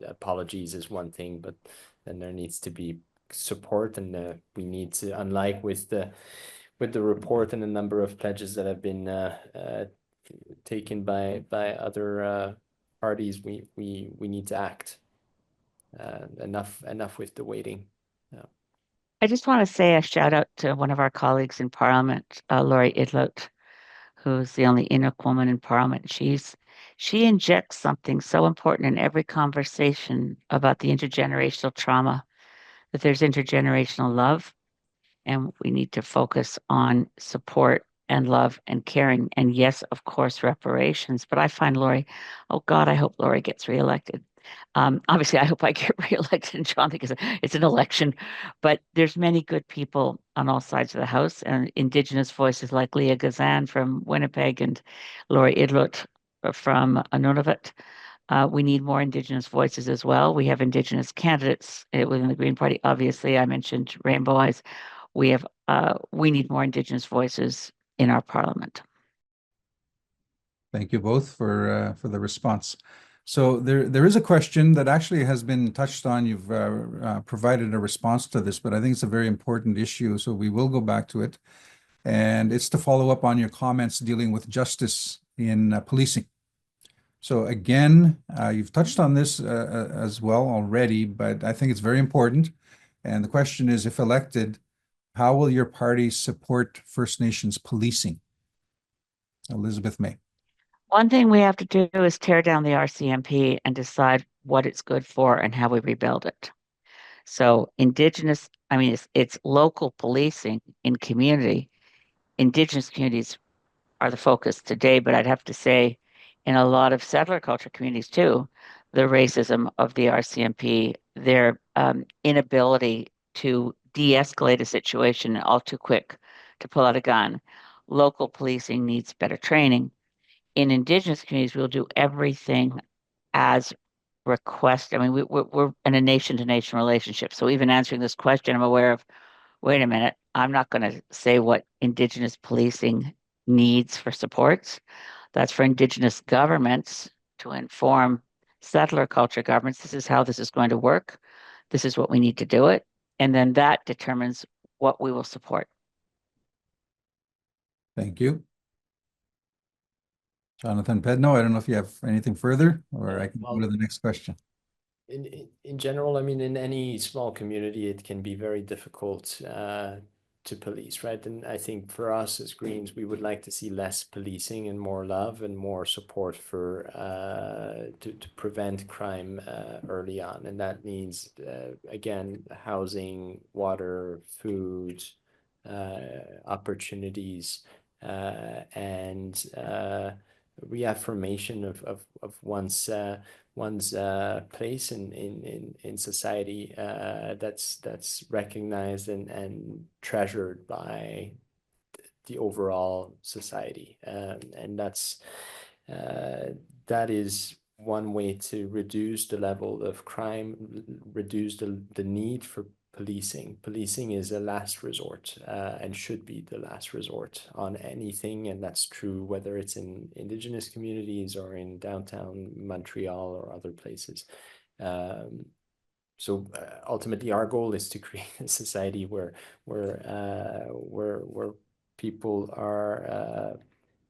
apologies is one thing, but then there needs to be support, and we need to, unlike with the report and the number of pledges that have been taken by other parties, we need to act. Enough with the waiting. I just want to say a shout out to one of our colleagues in Parliament, Laurie Idlot, who's the only Inuk woman in Parliament. She injects something so important in every conversation about the intergenerational trauma, that there's intergenerational love, and we need to focus on support and love and caring. And yes, of course, reparations. But I find Laurie, oh God, I hope Laurie gets reelected. Obviously, I hope I get reelected in Toronto because it's an election, but there's many good people on all sides of the House, and Indigenous voices like Leah Gazan from Winnipeg and Laurie Idlot from Nunavut. We need more Indigenous voices as well. We have Indigenous candidates within the Green Party. Obviously, I mentioned Rainbow Eyes. We need more Indigenous voices in our Parliament. Thank you both for the response. So there is a question that actually has been touched on. You've provided a response to this, but I think it's a very important issue, so we will go back to it. And it's to follow up on your comments dealing with justice in policing. So again, you've touched on this as well already, but I think it's very important. And the question is, if elected, how will your party support First Nations policing? Elizabeth May. One thing we have to do is tear down the RCMP and decide what it's good for and how we rebuild it. So Indigenous, I mean, it's local policing in community. Indigenous communities are the focus today, but I'd have to say in a lot of settler culture communities too, the racism of the RCMP, their inability to de-escalate a situation all too quick to pull out a gun. Local policing needs better training. In Indigenous communities, we'll do everything as requested. I mean, we're in a nation-to-nation relationship. So even answering this question, I'm aware of, wait a minute, I'm not going to say what Indigenous policing needs for supports. That's for Indigenous governments to inform settler culture governments. This is how this is going to work. This is what we need to do it. And then that determines what we will support. Thank you. Jonathan Pedneault, I don't know if you have anything further, or I can go to the next question. In general, I mean, in any small community, it can be very difficult to police, right? And I think for us as Greens, we would like to see less policing and more love and more support for to prevent crime early on. And that means, again, housing, water, food, opportunities, and reaffirmation of one's place in society that's recognized and treasured by the overall society, and that is one way to reduce the level of crime, reduce the need for policing. Policing is a last resort and should be the last resort on anything, and that's true whether it's in Indigenous communities or in downtown Montreal or other places. So ultimately, our goal is to create a society where people are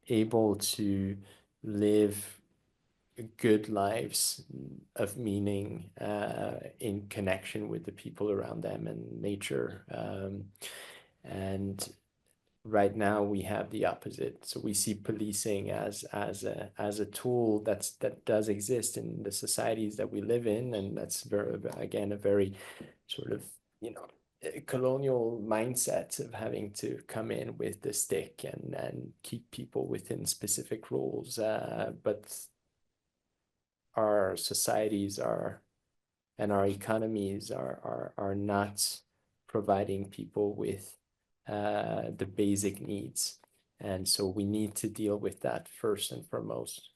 able to live good lives of meaning in connection with the people around them and nature. And right now we have the opposite. So we see policing as a tool that does exist in the societies that we live in, and that's again a very sort of colonial mindset of having to come in with the stick and keep people within specific rules, but our societies and our economies are not providing people with the basic needs. And so we need to deal with that first and foremost.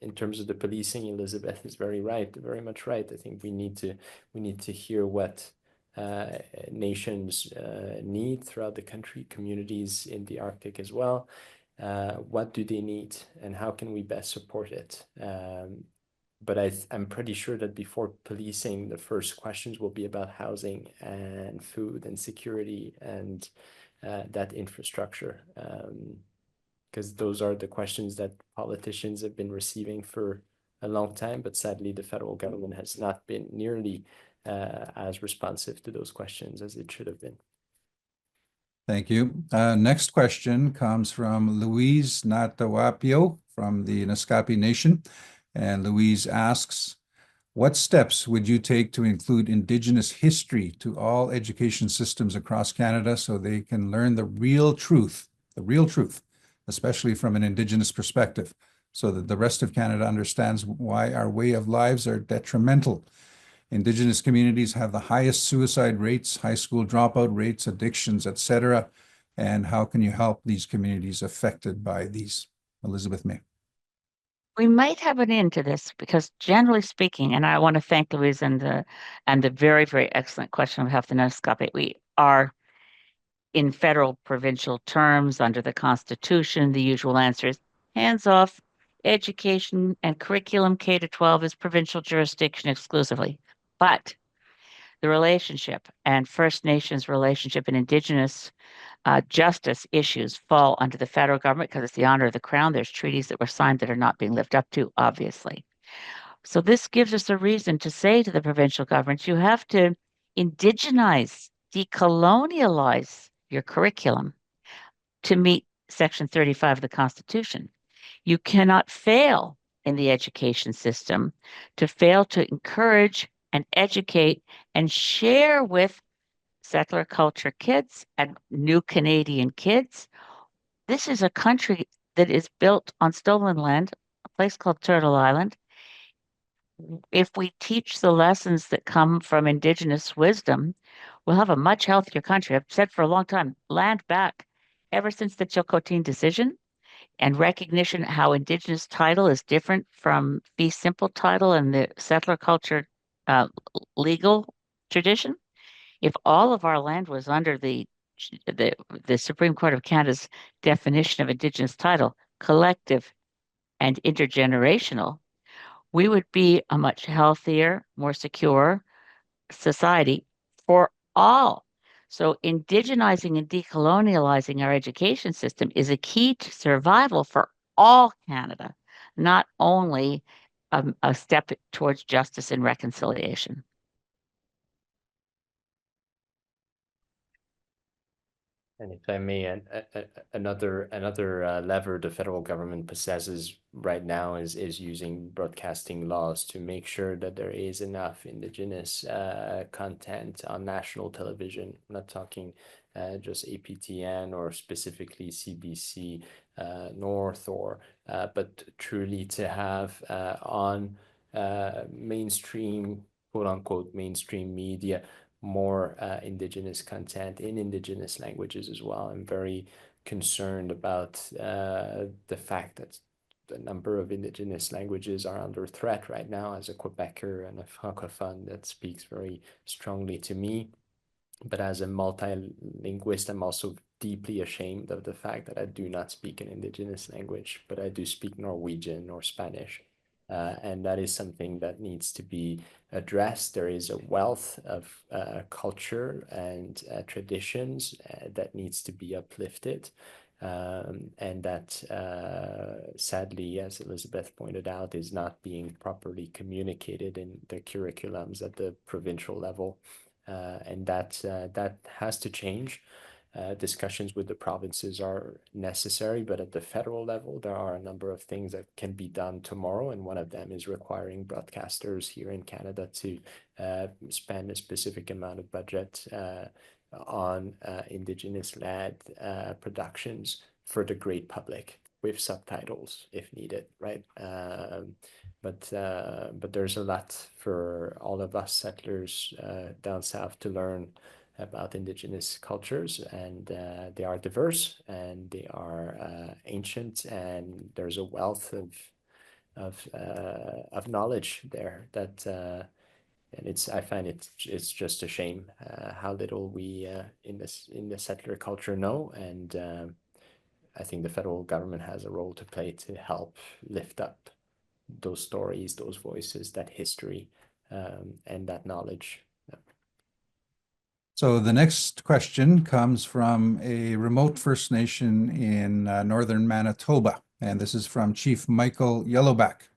In terms of the policing, Elizabeth is very much right. I think we need to hear what nations need throughout the country, communities in the Arctic as well. What do they need and how can we best support it? But I'm pretty sure that before policing, the first questions will be about housing and food and security and that infrastructure, because those are the questions that politicians have been receiving for a long time, but sadly the federal government has not been nearly as responsive to those questions as it should have been. Thank you. Next question comes from Louise Natawapio from the Naskapi Nation. And Louise asks, what steps would you take to include Indigenous history to all education systems across Canada so they can learn the real truth, especially from an Indigenous perspective? so that the rest of Canada understands why our way of lives are detrimental. Indigenous communities have the highest suicide rates, high school dropout rates, addictions, etc. And how can you help these communities affected by these? Elizabeth May. We might have an end to this because generally speaking, and I want to thank Louise and the very, very excellent question of the Naskapi. We are in federal provincial terms under the Constitution. The usual answer is hands off. Education and curriculum K to 12 is provincial jurisdiction exclusively. But the relationship and First Nations relationship and Indigenous justice issues fall under the federal government because it's the honor of the crown. There's treaties that were signed that are not being lived up to, obviously. So this gives us a reason to say to the provincial governments, you have to indigenize, decolonialize your curriculum to meet Section 35 of the Constitution. You cannot fail in the education system to fail to encourage and educate and share with settler culture kids and new Canadian kids. This is a country that is built on stolen land, a place called Turtle Island. If we teach the lessons that come from Indigenous wisdom, we'll have a much healthier country. I've said for a long time, land back. Ever since the Chilcotin decision and recognition how Indigenous title is different from fee simple title and the settler culture legal tradition, if all of our land was under the Supreme Court of Canada's definition of Indigenous title, collective and intergenerational, we would be a much healthier, more secure society for all. So indigenizing and decolonializing our education system is a key to survival for all Canada, not only a step towards justice and reconciliation. And if I may, another lever the federal government possesses right now is using broadcasting laws to make sure that there is enough Indigenous content on national television. I'm not talking just APTN or specifically CBC North, or but truly to have on mainstream, quote unquote, mainstream media more Indigenous content in Indigenous languages as well. I'm very concerned about the fact that the number of Indigenous languages are under threat right now. As a Quebecer and a Francophone, that speaks very strongly to me. But as a multilingualist, I'm also deeply ashamed of the fact that I do not speak an Indigenous language, but I do speak Norwegian or Spanish. And that is something that needs to be addressed. There is a wealth of culture and traditions that needs to be uplifted. And that sadly, as Elizabeth pointed out, is not being properly communicated in the curriculums at the provincial level. And that has to change. Discussions with the provinces are necessary, but at the federal level, there are a number of things that can be done tomorrow, and one of them is requiring broadcasters here in Canada to spend a specific amount of budget on Indigenous-led productions for the great public with subtitles if needed, right? But there's a lot for all of us settlers down south to learn about Indigenous cultures, and they are diverse and they are ancient, and there's a wealth of knowledge there that and I find it's just a shame how little we in the settler culture know, and I think the federal government has a role to play to help lift up those stories, those voices, that history, and that knowledge. So the next question comes from a remote First Nation in northern Manitoba, and this is from Chief Michael Yellowback.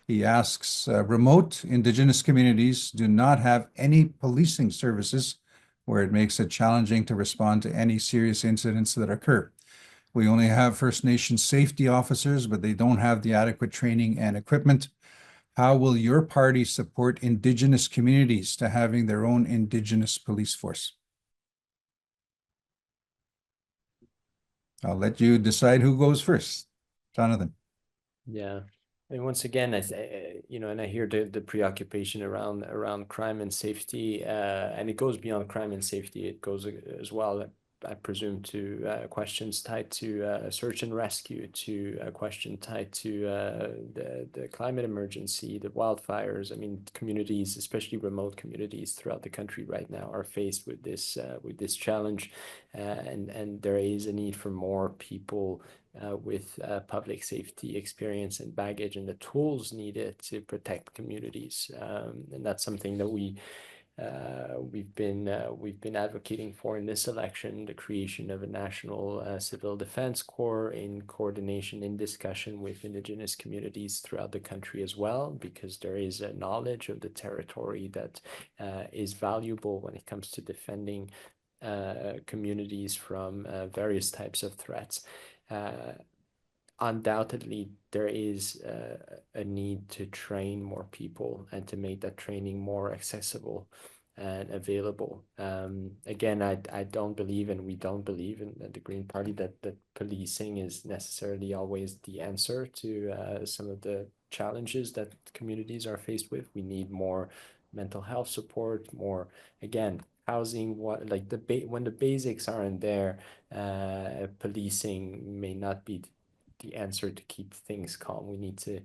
He asks, remote Indigenous communities do not have any policing services where it makes it challenging to respond to any serious incidents that occur. We only have First Nation safety officers, but they don't have the adequate training and equipment. How will your party support Indigenous communities to having their own Indigenous police force? I'll let you decide who goes first. Jonathan. Yeah, And once again, you know, and I hear the preoccupation around crime and safety, and it goes beyond crime and safety. It goes as well, I presume, to questions tied to search and rescue, to a question tied to the climate emergency, the wildfires. I mean, communities, especially remote communities throughout the country right now, are faced with this challenge, and there is a need for more people with public safety experience and baggage and the tools needed to protect communities. And that's something that we've been advocating for in this election, the creation of a national civil defense corps in coordination, in discussion with Indigenous communities throughout the country as well, because there is a knowledge of the territory that is valuable when it comes to defending communities from various types of threats. Undoubtedly, there is a need to train more people and to make that training more accessible and available. Again, I don't believe, and we don't believe in the Green Party, that policing is necessarily always the answer to some of the challenges that communities are faced with. We need more mental health support, more, again, housing, what, like when the basics aren't there, policing may not be the answer to keep things calm. We need to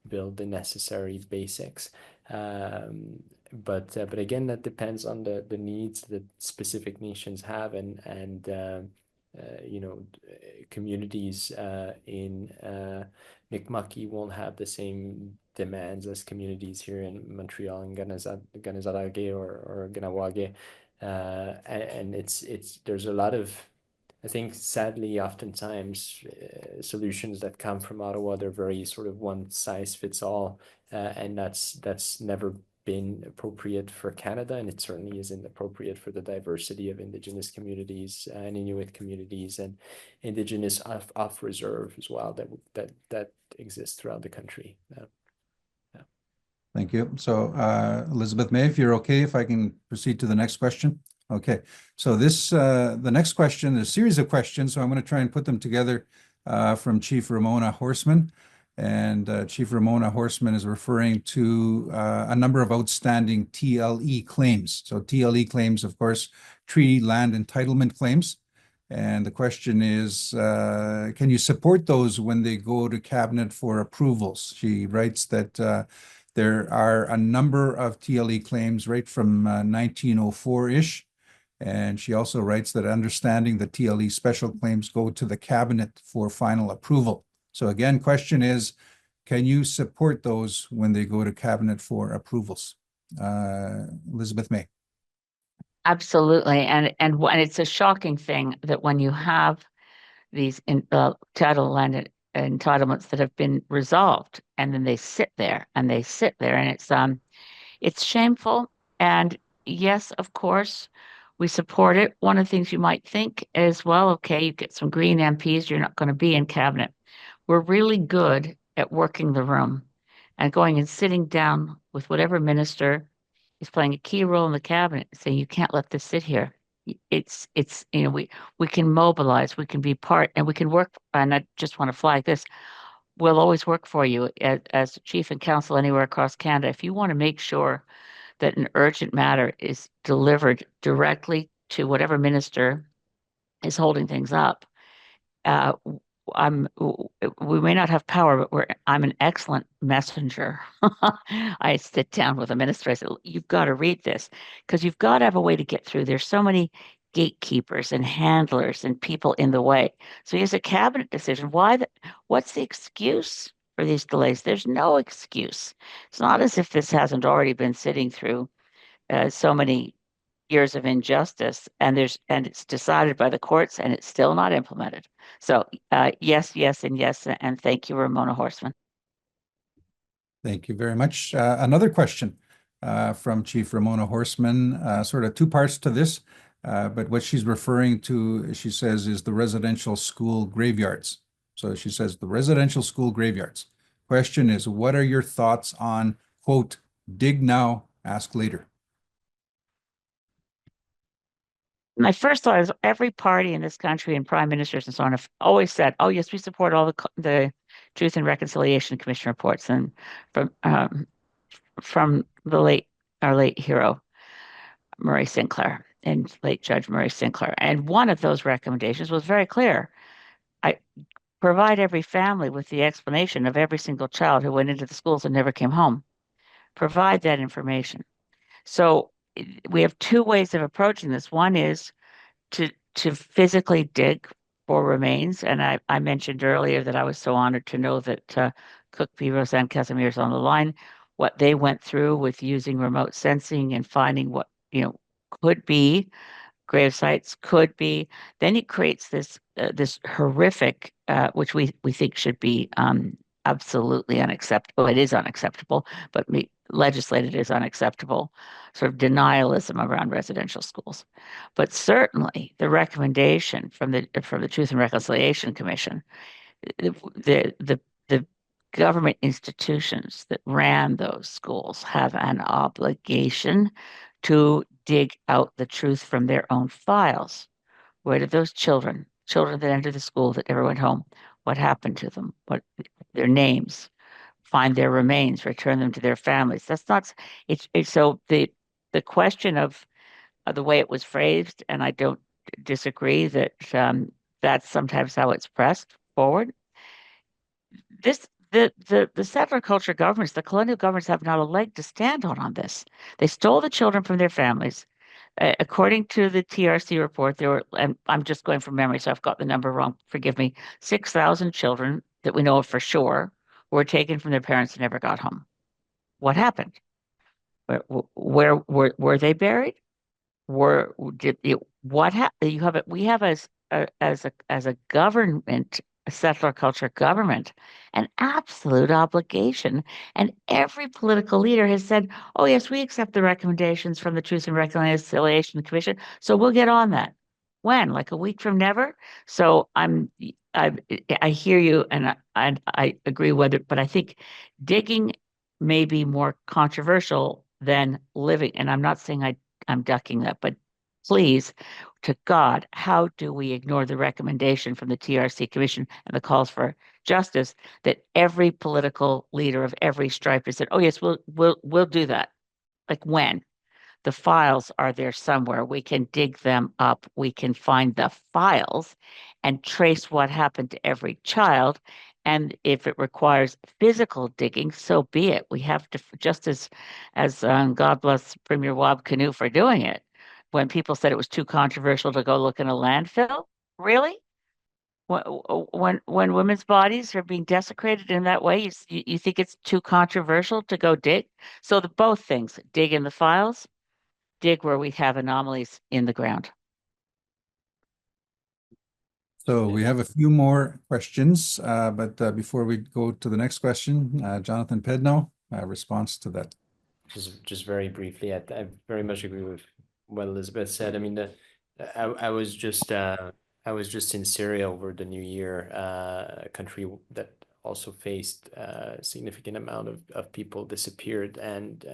build the necessary basics. But again, that depends on the needs that specific nations have, and you know, communities in Mi'kmaq won't have the same demands as communities here in Montreal and Ganezalage or Ganawage. And there's a lot of, I think, sadly, oftentimes solutions that come from Ottawa, they're very sort of one size fits all, and that's never been appropriate for Canada, and it certainly isn't appropriate for the diversity of Indigenous communities and Inuit communities and Indigenous off reserve as well that exists throughout the country. Thank you. So Elizabeth May, if you're okay, if I can proceed to the next question. Okay, so the next question is a series of questions, so I'm going to try and put them together from Chief Ramona Horseman. And Chief Ramona Horseman is referring to a number of outstanding TLE claims. So TLE claims, of course, treaty land entitlement claims. And the question is, can you support those when they go to cabinet for approvals? She writes that there are a number of TLE claims right from 1904-ish. And she also writes that understanding the TLE special claims go to the cabinet for final approval. So again, question is, can you support those when they go to cabinet for approvals? Elizabeth May. Absolutely. And it's a shocking thing that when you have these title land entitlements that have been resolved, and then they sit there and it's shameful. And yes, of course, we support it. One of the things you might think is, well, okay, you get some Green MPs, you're not going to be in cabinet. We're really good at working the room and going and sitting down with whatever minister is playing a key role in the cabinet, saying you can't let this sit here. It's you know, we can mobilize, we can be part, and we can work. And I just want to flag this: we'll always work for you as chief and council anywhere across Canada. If you want to make sure that an urgent matter is delivered directly to whatever minister is holding things up, we may not have power, but I'm an excellent messenger. I sit down with a minister. I said, you've got to read this because you've got to have a way to get through. There's so many gatekeepers and handlers and people in the way. So here's a cabinet decision. What's the excuse for these delays? There's no excuse. It's not as if this hasn't already been sitting through so many years of injustice, and it's decided by the courts, and it's still not implemented. So yes, and yes, and thank you, Ramona Horseman. Thank you very much. Another question from Chief Ramona Horseman, sort of two parts to this, but what she's referring to, she says, is the residential school graveyards. So she says the residential school graveyards. Question is, what are your thoughts on, quote, dig now, ask later? My first thought is every party in this country and prime ministers and so on have always said, oh, yes, we support all the Truth and Reconciliation Commission reports and from our late hero, Murray Sinclair, and late Judge Murray Sinclair. And one of those recommendations was very clear. I provide every family with the explanation of every single child who went into the schools and never came home. Provide that information. So we have two ways of approaching this. One is to physically dig for remains. And I mentioned earlier that I was so honored to know that Cook P. Roseanne Casimir is on the line, what they went through with using remote sensing and finding what, could be grave sites, could be. Then it creates this horrific, which we think should be absolutely unacceptable. It is unacceptable, but legislated is unacceptable, sort of denialism around residential schools. But certainly the recommendation from the Truth and Reconciliation Commission, the government institutions that ran those schools have an obligation to dig out the truth from their own files. Where did those children that entered the school that never went home, what happened to them? What their names? Find their remains, return them to their families. That's not. It's so the question of the way it was phrased, and I don't disagree that that's sometimes how it's pressed forward. The settler culture governments, the colonial governments have not a leg to stand on this. They stole the children from their families. According to the TRC report, there were, and I'm just going from memory, so I've got the number wrong, forgive me, 6,000 children that we know of for sure were taken from their parents and never got home. What happened? Where were they buried? What happened? We have as a government, a settler culture government, an absolute obligation. And every political leader has said, "Oh yes, we accept the recommendations from the Truth and Reconciliation Commission, so we'll get on that." When? Like a week from never? So I hear you, and I agree but I think digging may be more controversial than living. And I'm not saying I'm ducking that, but please, to God, how do we ignore the recommendation from the TRC Commission and the calls for justice that every political leader of every stripe has said, "Oh yes, we'll do that." Like when? The files are there somewhere. We can dig them up. We can find the files and trace what happened to every child. And if it requires physical digging, so be it. We have to, just as God bless Premier Wab Kinew for doing it. When people said it was too controversial to go look in a landfill, really? When women's bodies are being desecrated in that way, you think it's too controversial to go dig? So both things, dig in the files, dig where we have anomalies in the ground. So we have a few more questions, but before we go to the next question, Jonathan Pedneault, response to that. Just very briefly, I very much agree with what Elizabeth said. I mean, I was just in Syria over the New Year, a country that also faced a significant amount of people disappeared and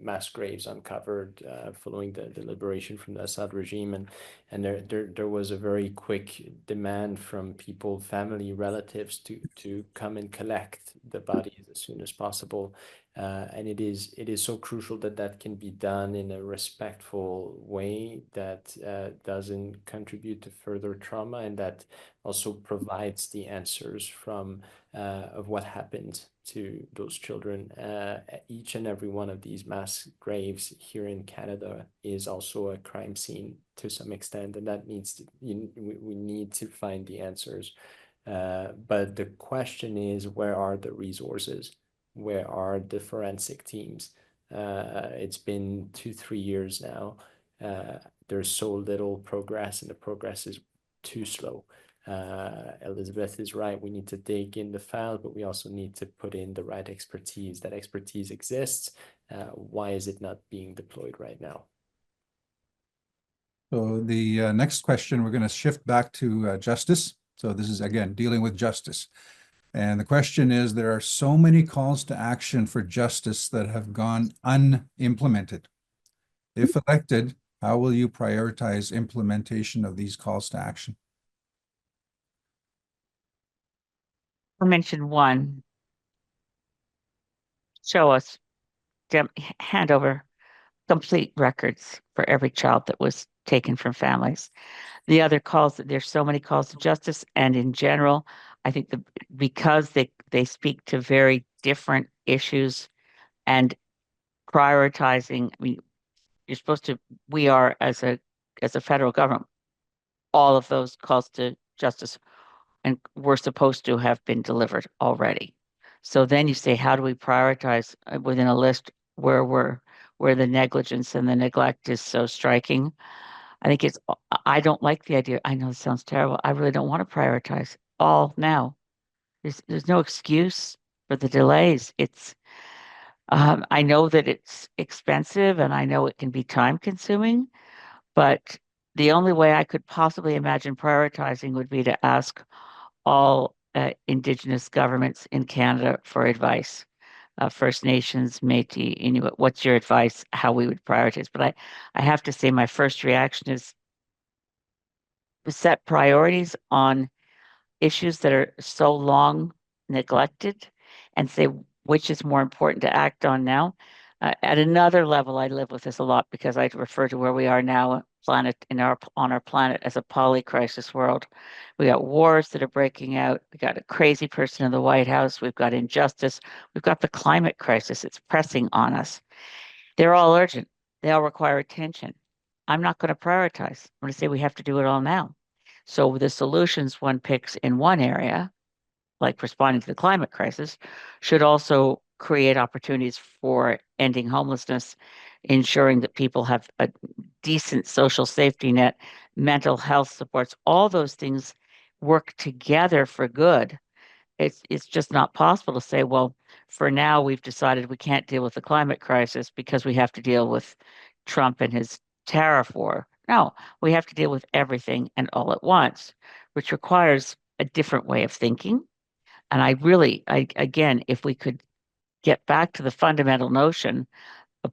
mass graves uncovered following the liberation from the Assad regime, and there was a very quick demand from people, family, relatives to come and collect the bodies as soon as possible. And it is so crucial that can be done in a respectful way that doesn't contribute to further trauma, and that also provides the answers of what happened to those children. Each and every one of these mass graves here in Canada is also a crime scene to some extent, and that we need to find the answers. But the question is, where are the resources? Where are the forensic teams? It's been 2-3 years now. There's so little progress, and the progress is too slow. Elizabeth is right. We need to dig in the file, but we also need to put in the right expertise. That expertise exists. Why is it not being deployed right now? So the next question, we're going to shift back to justice. So this is, again, dealing with justice. And the question is, there are so many calls to action for justice that have gone unimplemented. If elected, how will you prioritize implementation of these calls to action? Just very briefly, I very much agree with what Elizabeth said. I mean, I was just in Syria over the New Year, a country that also faced a significant amount of people disappeared and mass graves uncovered following the liberation from the Assad regime, and there was a very quick demand from people, family, relatives to come and collect the bodies as soon as possible. I mentioned one. Show us, hand over complete records for every child that was taken from families. The other calls, there's so many calls to justice, and in general, I think because they speak to very different issues and prioritizing. I mean, you're supposed to. We are as a federal government, all of those calls to justice, and we're supposed to have been delivered already. So then you say, how do we prioritize within a list where the negligence and the neglect is so striking? I think I don't like the idea. I know it sounds terrible. I really don't want to prioritize all now. There's no excuse for the delays. I know that it's expensive and I know it can be time consuming, but the only way I could possibly imagine prioritizing would be to ask all Indigenous governments in Canada for advice. First Nations, Métis, Inuit, what's your advice, how we would prioritize? But I have to say my first reaction is set priorities on issues that are so long neglected and say which is more important to act on now. At another level, I live with this a lot because I refer to where we are now, on our planet as a polycrisis world. We got wars that are breaking out. We got a crazy person in the White House. We've got injustice. We've got the climate crisis. It's pressing on us. They're all urgent. They all require attention. I'm not going to prioritize. I'm going to say we have to do it all now. So the solutions one picks in one area, like responding to the climate crisis, should also create opportunities for ending homelessness, ensuring that people have a decent social safety net, mental health supports, all those things work together for good. It's just not possible to say, well, for now we've decided we can't deal with the climate crisis because we have to deal with Trump and his tariff war. No, we have to deal with everything and all at once, which requires a different way of thinking. And again, if we could get back to the fundamental notion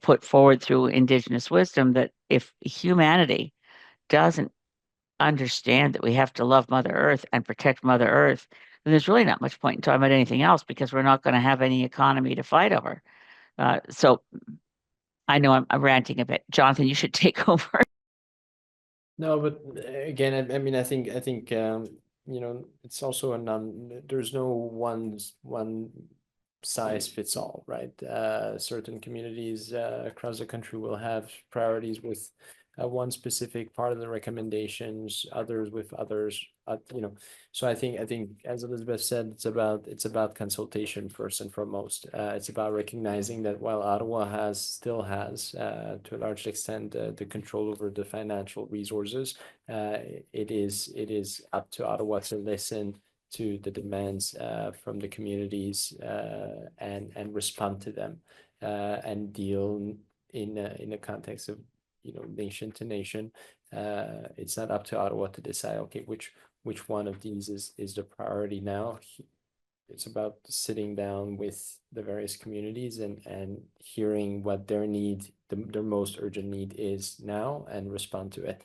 put forward through Indigenous wisdom that if humanity doesn't understand that we have to love Mother Earth and protect Mother Earth, then there's really not much point in talking about anything else because we're not going to have any economy to fight over. So I know I'm ranting a bit. Jonathan, you should take over. No, but again, I mean, I think it's also there's no one size fits all, right? Certain communities across the country will have priorities with one specific part of the recommendations, others with others, So I think as Elizabeth said, it's about consultation first and foremost. It's about recognizing that while Ottawa still has to a large extent the control over the financial resources, it is up to Ottawa to listen to the demands from the communities and respond to them and deal in a context of nation to nation. It's not up to Ottawa to decide, okay, which one of these is the priority now. It's about sitting down with the various communities and hearing what their their most urgent need is now and respond to it.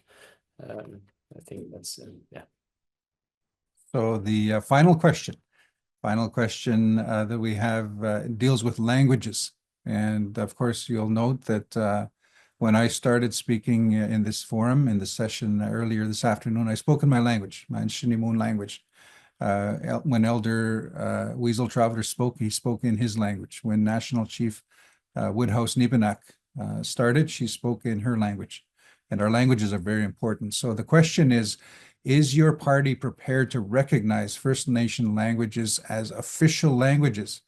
I think that's yeah. So the final question that we have deals with languages. And of course, you'll note that when I started speaking in this forum, in the session earlier this afternoon, I spoke in my language, my Shinimon language. When Elder Weasel Traveler spoke, he spoke in his language. When National Chief Woodhouse Nibenak started, she spoke in her language. And our languages are very important. So the question is your party prepared to recognize First Nation languages as official languages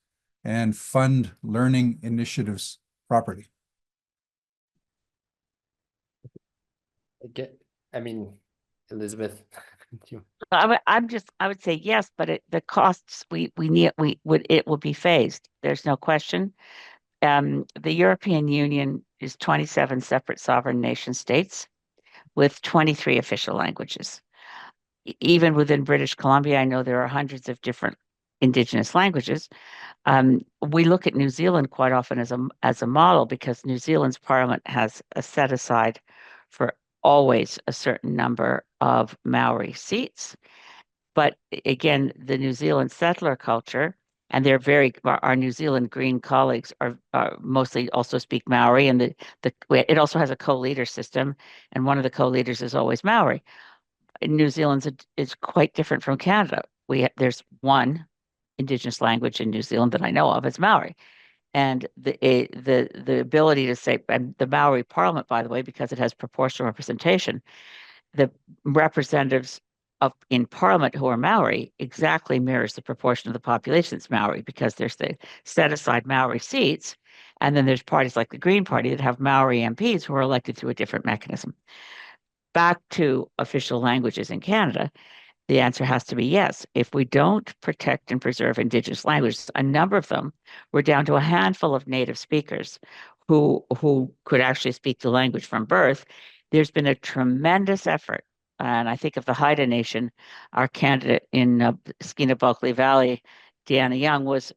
and fund learning initiatives properly? I mean, Elizabeth, I would say yes, but the costs it will be phased. There's no question. The European Union is 27 separate sovereign nation states with 23 official languages. Even within British Columbia, I know there are hundreds of different Indigenous languages. We look at New Zealand quite often as a model because New Zealand's parliament has a set aside for always a certain number of Maori seats. But again, the New Zealand settler culture, and our New Zealand Green colleagues are mostly also speak Maori, and it also has a co-leader system, and one of the co-leaders is always Maori. New Zealand's is quite different from Canada. There's one Indigenous language in New Zealand that I know of, it's Maori. And the ability to say, and the Maori Parliament, by the way, because it has proportional representation, the representatives in Parliament who are Maori exactly mirrors the proportion of the population that's Maori, because there's the set aside Maori seats, and then there's parties like the Green Party that have Maori MPs who are elected through a different mechanism. Back to official languages in Canada, the answer has to be yes. If we don't protect and preserve Indigenous languages, a number of them, we're down to a handful of native speakers who could actually speak the language from birth. There's been a tremendous effort. And I think of the Haida Nation, our candidate in Skeena Bulkley Valley, Deanna Young, was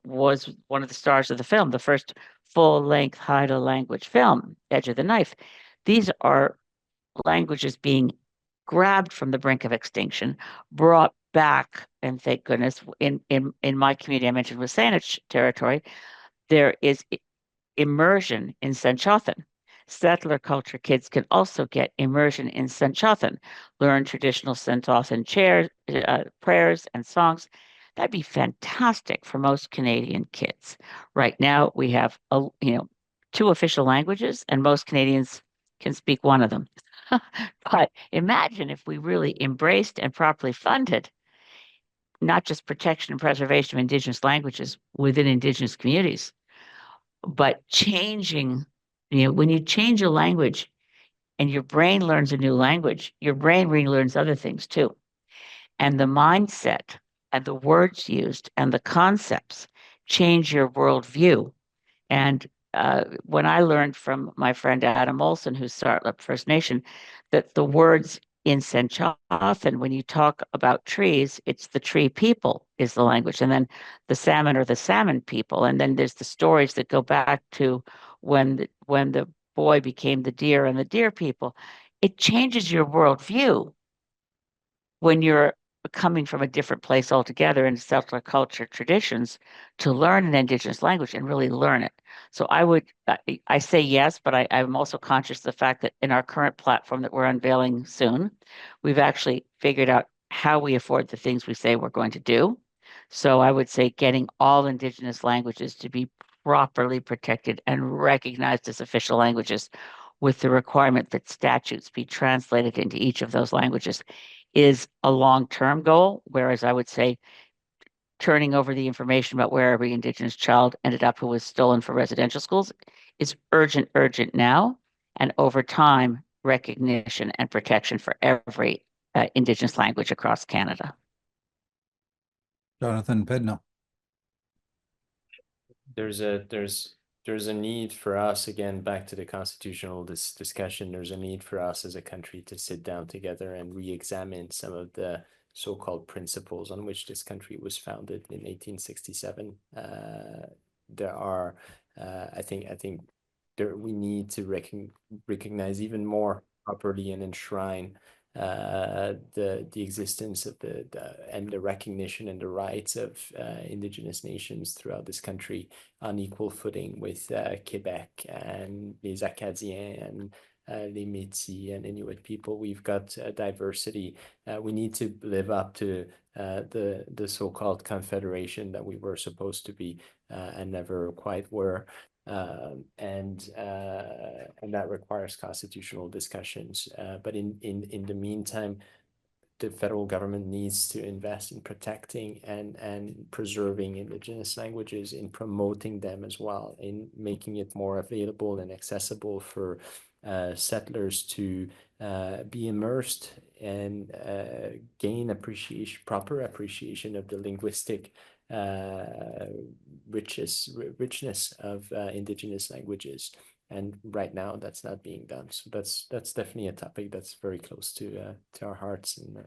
one of the stars of the film, the first full-length Haida language film, Edge of the Knife. These are languages being grabbed from the brink of extinction, brought back, and thank goodness, in my community I mentioned with Saanich territory, there is immersion in Senchothan. Settler culture kids can also get immersion in Senchothan, learn traditional Senchothan prayers and songs. That'd be fantastic for most Canadian kids. Right now, we have two official languages, and most Canadians can speak one of them. But imagine if we really embraced and properly funded not just protection and preservation of Indigenous languages within Indigenous communities, but changing, when you change a language and your brain learns a new language, your brain relearns other things too. And the mindset and the words used and the concepts change your worldview. And when I learned from my friend Adam Olson, who's Sartlip First Nation, that the words in Senchothan, when you talk about trees, it's the tree people is the language. And then the salmon are the salmon people. And then there's the stories that go back to when the boy became the deer and the deer people. It changes your worldview when you're coming from a different place altogether in settler culture traditions to learn an Indigenous language and really learn it. So I say yes, but I'm also conscious of the fact that in our current platform that we're unveiling soon, we've actually figured out how we afford the things we say we're going to do. So I would say getting all Indigenous languages to be properly protected and recognized as official languages with the requirement that statutes be translated into each of those languages is a long-term goal, whereas I would say turning over the information about where every Indigenous child ended up who was stolen for residential schools is urgent now. And over time, recognition and protection for every Indigenous language across Canada. Jonathan Pedneault. There's a need for us, again, back to the constitutional discussion, there's a need for us as a country to sit down together and re-examine some of the so-called principles on which this country was founded in 1867. There are, I think we need to recognize even more properly and enshrine the existence of and the recognition and the rights of Indigenous nations throughout this country on equal footing with Quebec and les Acadiens and les Métis and Inuit people. We've got diversity. We need to live up to the so-called confederation that we were supposed to be and never quite were. And that requires constitutional discussions. But in the meantime, the federal government needs to invest in protecting and preserving Indigenous languages, in promoting them as well, in making it more available and accessible for settlers to be immersed and gain proper appreciation of the linguistic richness of Indigenous languages. And right now that's not being done. So that's definitely a topic that's very close to our hearts and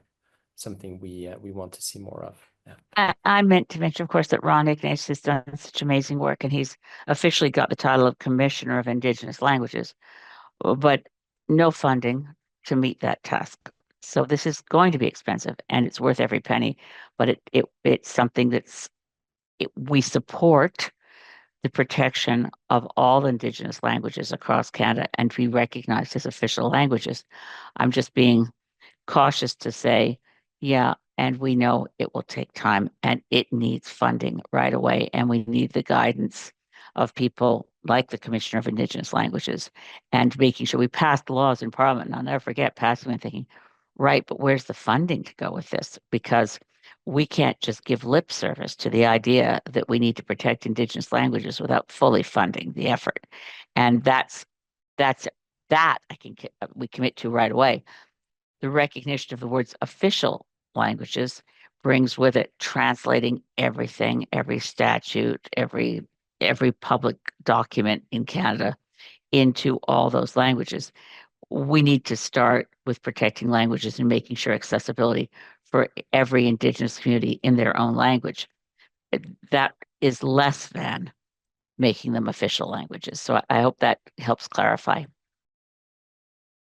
something we want to see more of. Yeah. I meant to mention, of course, that Ron Ignatius has done such amazing work, and he's officially got the title of Commissioner of Indigenous Languages, but no funding to meet that task. So this is going to be expensive and it's worth every penny, but it's something we support the protection of all Indigenous languages across Canada and to be recognized as official languages. I'm just being cautious to say, yeah, and we know it will take time and it needs funding right away. And we need the guidance of people like the Commissioner of Indigenous Languages and making sure we pass the laws in Parliament. And I'll never forget passing and thinking, right, but where's the funding to go with this? Because we can't just give lip service to the idea that we need to protect Indigenous languages without fully funding the effort. And that's that we commit to right away. The recognition of the words official languages brings with it translating everything, every statute, every public document in Canada into all those languages. We need to start with protecting languages and making sure accessibility for every Indigenous community in their own language. That is less than making them official languages. So I hope that helps clarify.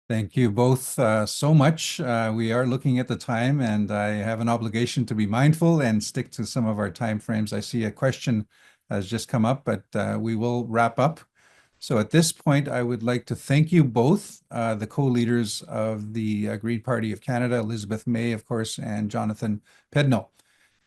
Thank you both so much. We are looking at the time, and I have an obligation to be mindful and stick to some of our time frames. I see a question has just come up, but we will wrap up. So at this point, I would like to thank you both, the co-leaders of the Green Party of Canada, Elizabeth May, of course, and Jonathan Pedneault.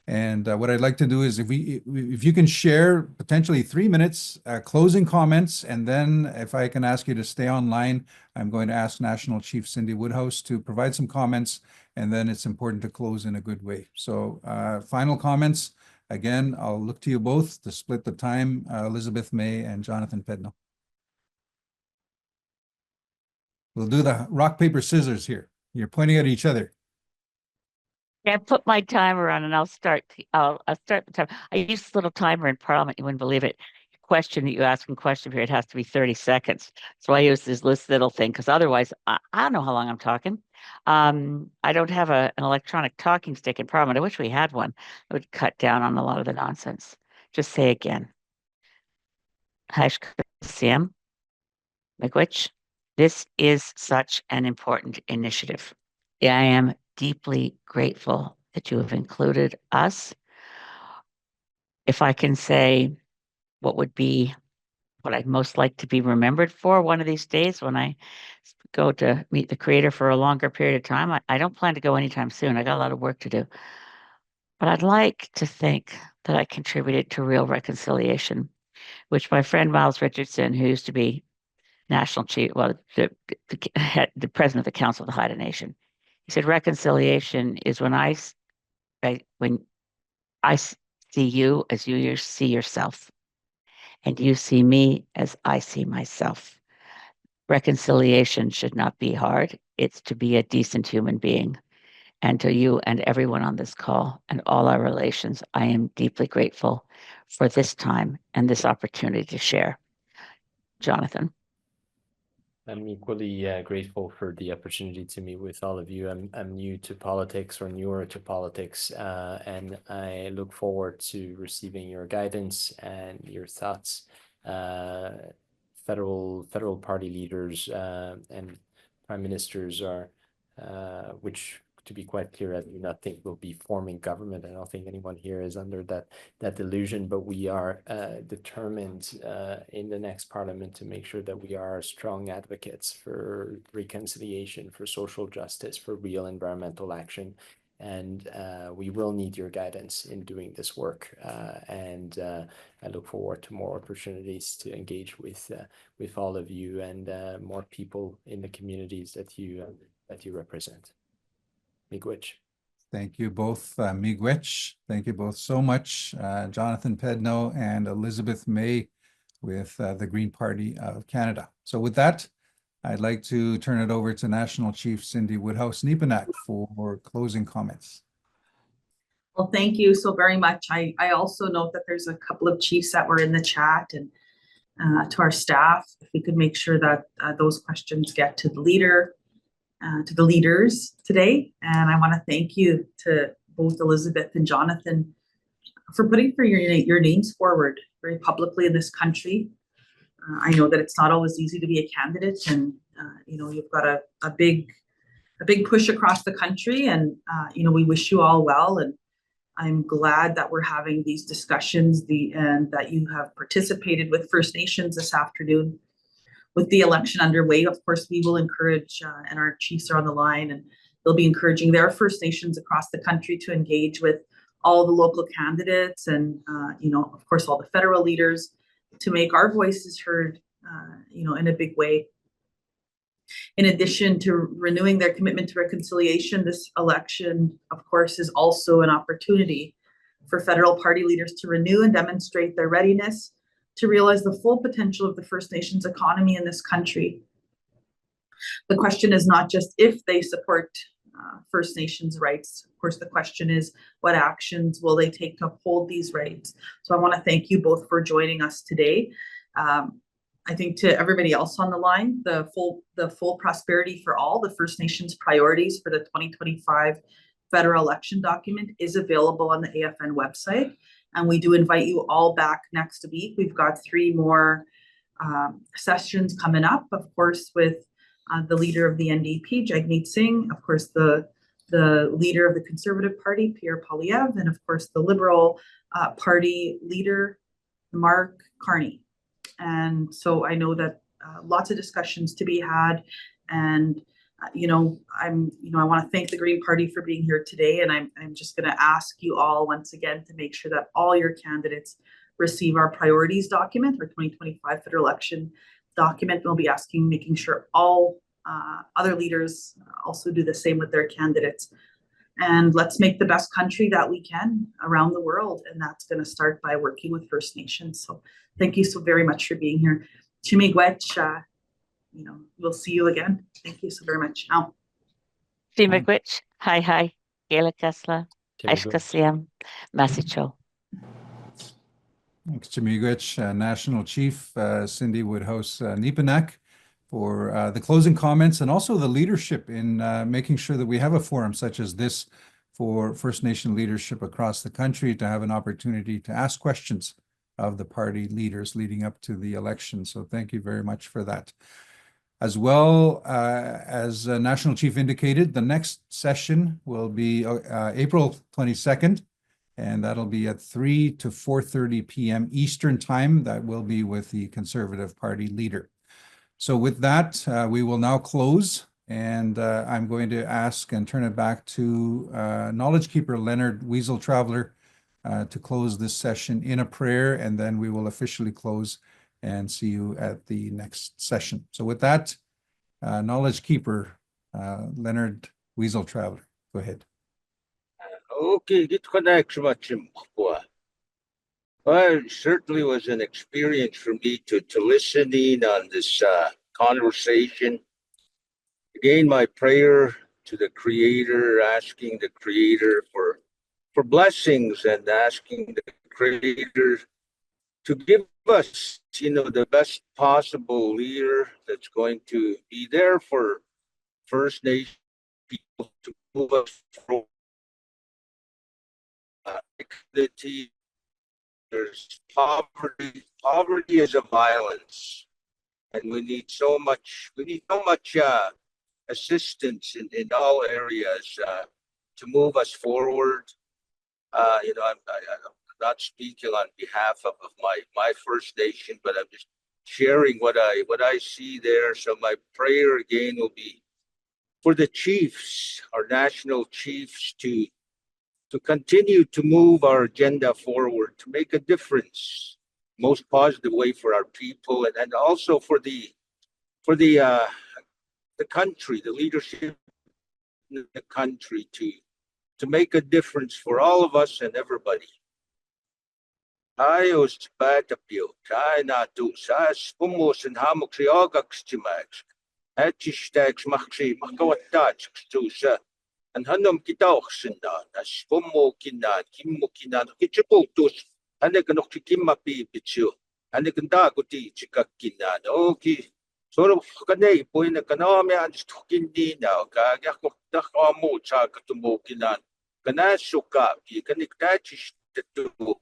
And what I'd like to do is if you can share potentially 3 minutes closing comments, and then if I can ask you to stay online, I'm going to ask National Chief Cindy Woodhouse to provide some comments, and then it's important to close in a good way. So final comments. Again, I'll look to you both to split the time, Elizabeth May and Jonathan Pedneault. We'll do the rock, paper, scissors here. You're pointing at each other. Yeah, put my timer on and I'll start the time. I use this little timer in Parliament, you wouldn't believe it. Question that you ask in question period has to be 30 seconds. So I use this little thing because otherwise I don't know how long I'm talking. I don't have an electronic talking stick in Parliament. I wish we had one. It would cut down on a lot of the nonsense. Just say again. Hashkasiam, Miigwech. This is such an important initiative. I am deeply grateful that you have included us. If I can say what would be what I'd most like to be remembered for one of these days when I go to meet the Creator for a longer period of time, I don't plan to go anytime soon. I got a lot of work to do. But I'd like to think that I contributed to real reconciliation, which my friend Miles Richardson, who used to be national chief, well, the president of the Council of the Haida Nation, he said reconciliation is when I see you as you see yourself, and you see me as I see myself. Reconciliation should not be hard. It's to be a decent human being. And to you and everyone on this call and all our relations, I am deeply grateful for this time and this opportunity to share. Jonathan. I'm equally grateful for the opportunity to meet with all of you. I'm new to politics or newer to politics, and I look forward to receiving your guidance and your thoughts. Federal party leaders and prime ministers are, which, to be quite clear, I do not think we'll be forming government. I don't think anyone here is under that delusion, but we are determined in the next parliament to make sure that we are strong advocates for reconciliation, for social justice, for real environmental action. And we will need your guidance in doing this work. And I look forward to more opportunities to engage with all of you and more people in the communities that you represent. Miigwech. Thank you both, Miigwech. Thank you both so much, Jonathan Pedneault and Elizabeth May with the Green Party of Canada. So with that, I'd like to turn it over to National Chief Cindy Woodhouse-Nepinak for closing comments. Well, thank you so very much. I also note that there's a couple of chiefs that were in the chat, and to our staff, if we could make sure that those questions get to the leader, to the leaders today. And I want to thank you to both Elizabeth and Jonathan for putting your names forward very publicly in this country. I know that it's not always easy to be a candidate, and you've got a big a big push across the country, and we wish you all well, and I'm glad that we're having these discussions and that you have participated with First Nations this afternoon. With the election underway, of course, we will encourage, and our chiefs are on the line, and they'll be encouraging their First Nations across the country to engage with all the local candidates and, of course, all the federal leaders to make our voices heard, in a big way. In addition to renewing their commitment to reconciliation, this election, of course, is also an opportunity for federal party leaders to renew and demonstrate their readiness to realize the full potential of the First Nations economy in this country. The question is not just if they support First Nations rights. Of course, the question is what actions will they take to uphold these rights? So I want to thank you both for joining us today. I think to everybody else on the line, the full prosperity for all, the First Nations priorities for the 2025 federal election document is available on the AFN website. And we do invite you all back next week. We've got 3 more sessions coming up, of course, with the leader of the NDP, Jagmeet Singh, of course, the leader of the Conservative Party, Pierre Poilievre, and of course, the Liberal Party leader, Mark Carney. And so I know that lots of discussions to be had, and I want to thank the Green Party for being here today, and I'm just going to ask you all once again to make sure that all your candidates receive our priorities document, our 2025 federal election document. We'll be making sure all other leaders also do the same with their candidates. And let's make the best country that we can around the world, and that's going to start by working with First Nations. So thank you so very much for being here. Chimigwech, we'll see you again. Thank you so very much. Now. Timagwich, hi, Gaila Kasla, Aishkasiam, Masicho. Thanks, Chimigwich, National Chief Cindy Woodhouse Nipanak, for the closing comments and also the leadership in making sure that we have a forum such as this for First Nation leadership across the country to have an opportunity to ask questions of the party leaders leading up to the election. So thank you very much for that. As well, as National Chief indicated, the next session will be April 22nd, and that'll be at 3 to 4:30 p.m. Eastern Time. That will be with the Conservative Party leader. So with that, we will now close, and I'm going to ask and turn it back to Knowledge Keeper Leonard Weasel Traveler to close this session in a prayer, and then we will officially close and see you at the next session. So with that, Knowledge Keeper Leonard Weasel Traveler, go ahead. Okay, well, it certainly was an experience for me to listen in on this conversation. Again, my prayer to the Creator, asking the Creator for blessings and asking the Creator to give us, the best possible leader that's going to be there for First Nation people to move us forward. There's poverty. Poverty is a violence, and we need so much assistance in all areas to move us forward. I'm not speaking on behalf of my First Nation, but I'm just sharing what I see there. So my prayer again will be for the chiefs, our national chiefs, to continue to move our agenda forward, to make a difference, most positive way for our people, and also for the country, the leadership in the country, to make a difference for all of us and everybody. I was bad appeal. I not do. I spumos and hamoxiagax to max. Hatchtags maxi, makawatach to sa. And Hanum Kitauxindan, as Spomo Kinan, Kimmo Kinan, Kitchipotus, and they can not Kimapi Pichu, and they can Daguti Chikakinan. Okay, sort of Kane, Point Kaname and Stokindi now, Gagako Takamo Chaka to Mokinan, Kanasuka, you can attach the two.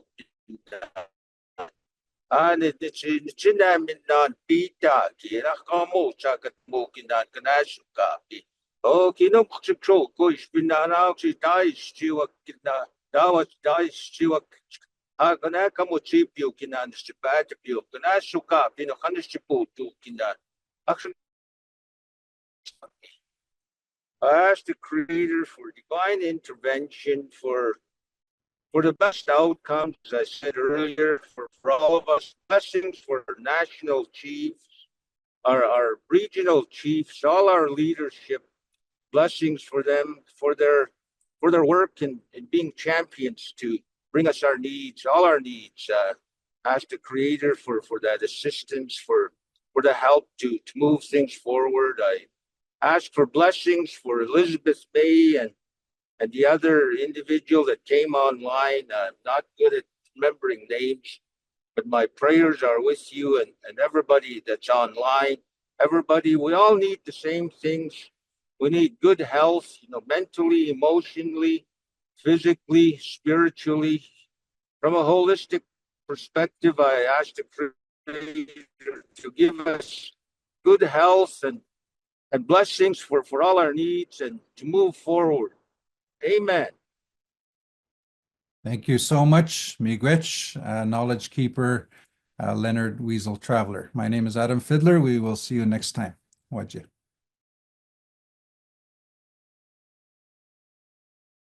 And it's in Chinamin non Pita, Kirakamo Chaka Mokinan, Kanasuka. Kinong control ko is pinanaw si Dice Chiwak Kina Dawas Dice Chiwak Kana Kamochipio Kina Nistipatipio Kana Suka Pino Kanisipu to Kina. Actually, I asked the Creator for divine intervention for the best outcomes, as I said earlier, for all of us, blessings for our national chiefs, our regional chiefs, all our leadership, blessings for them, for their work in being champions to bring us our needs, all our needs. Ask the Creator for that assistance, for the help to move things forward. I ask for blessings for Elizabeth May and the other individual that came online. I'm not good at remembering names, but my prayers are with you and everybody that's online. Everybody, we all need the same things. We need good health, mentally, emotionally, physically, spiritually. From a holistic perspective, I ask the Creator to give us good health and blessings for all our needs and to move forward. Amen. Thank you so much, Miigwech, Knowledge Keeper, Leonard Weasel Traveler. My name is Adam Fiddler. We will see you next time. Wajia.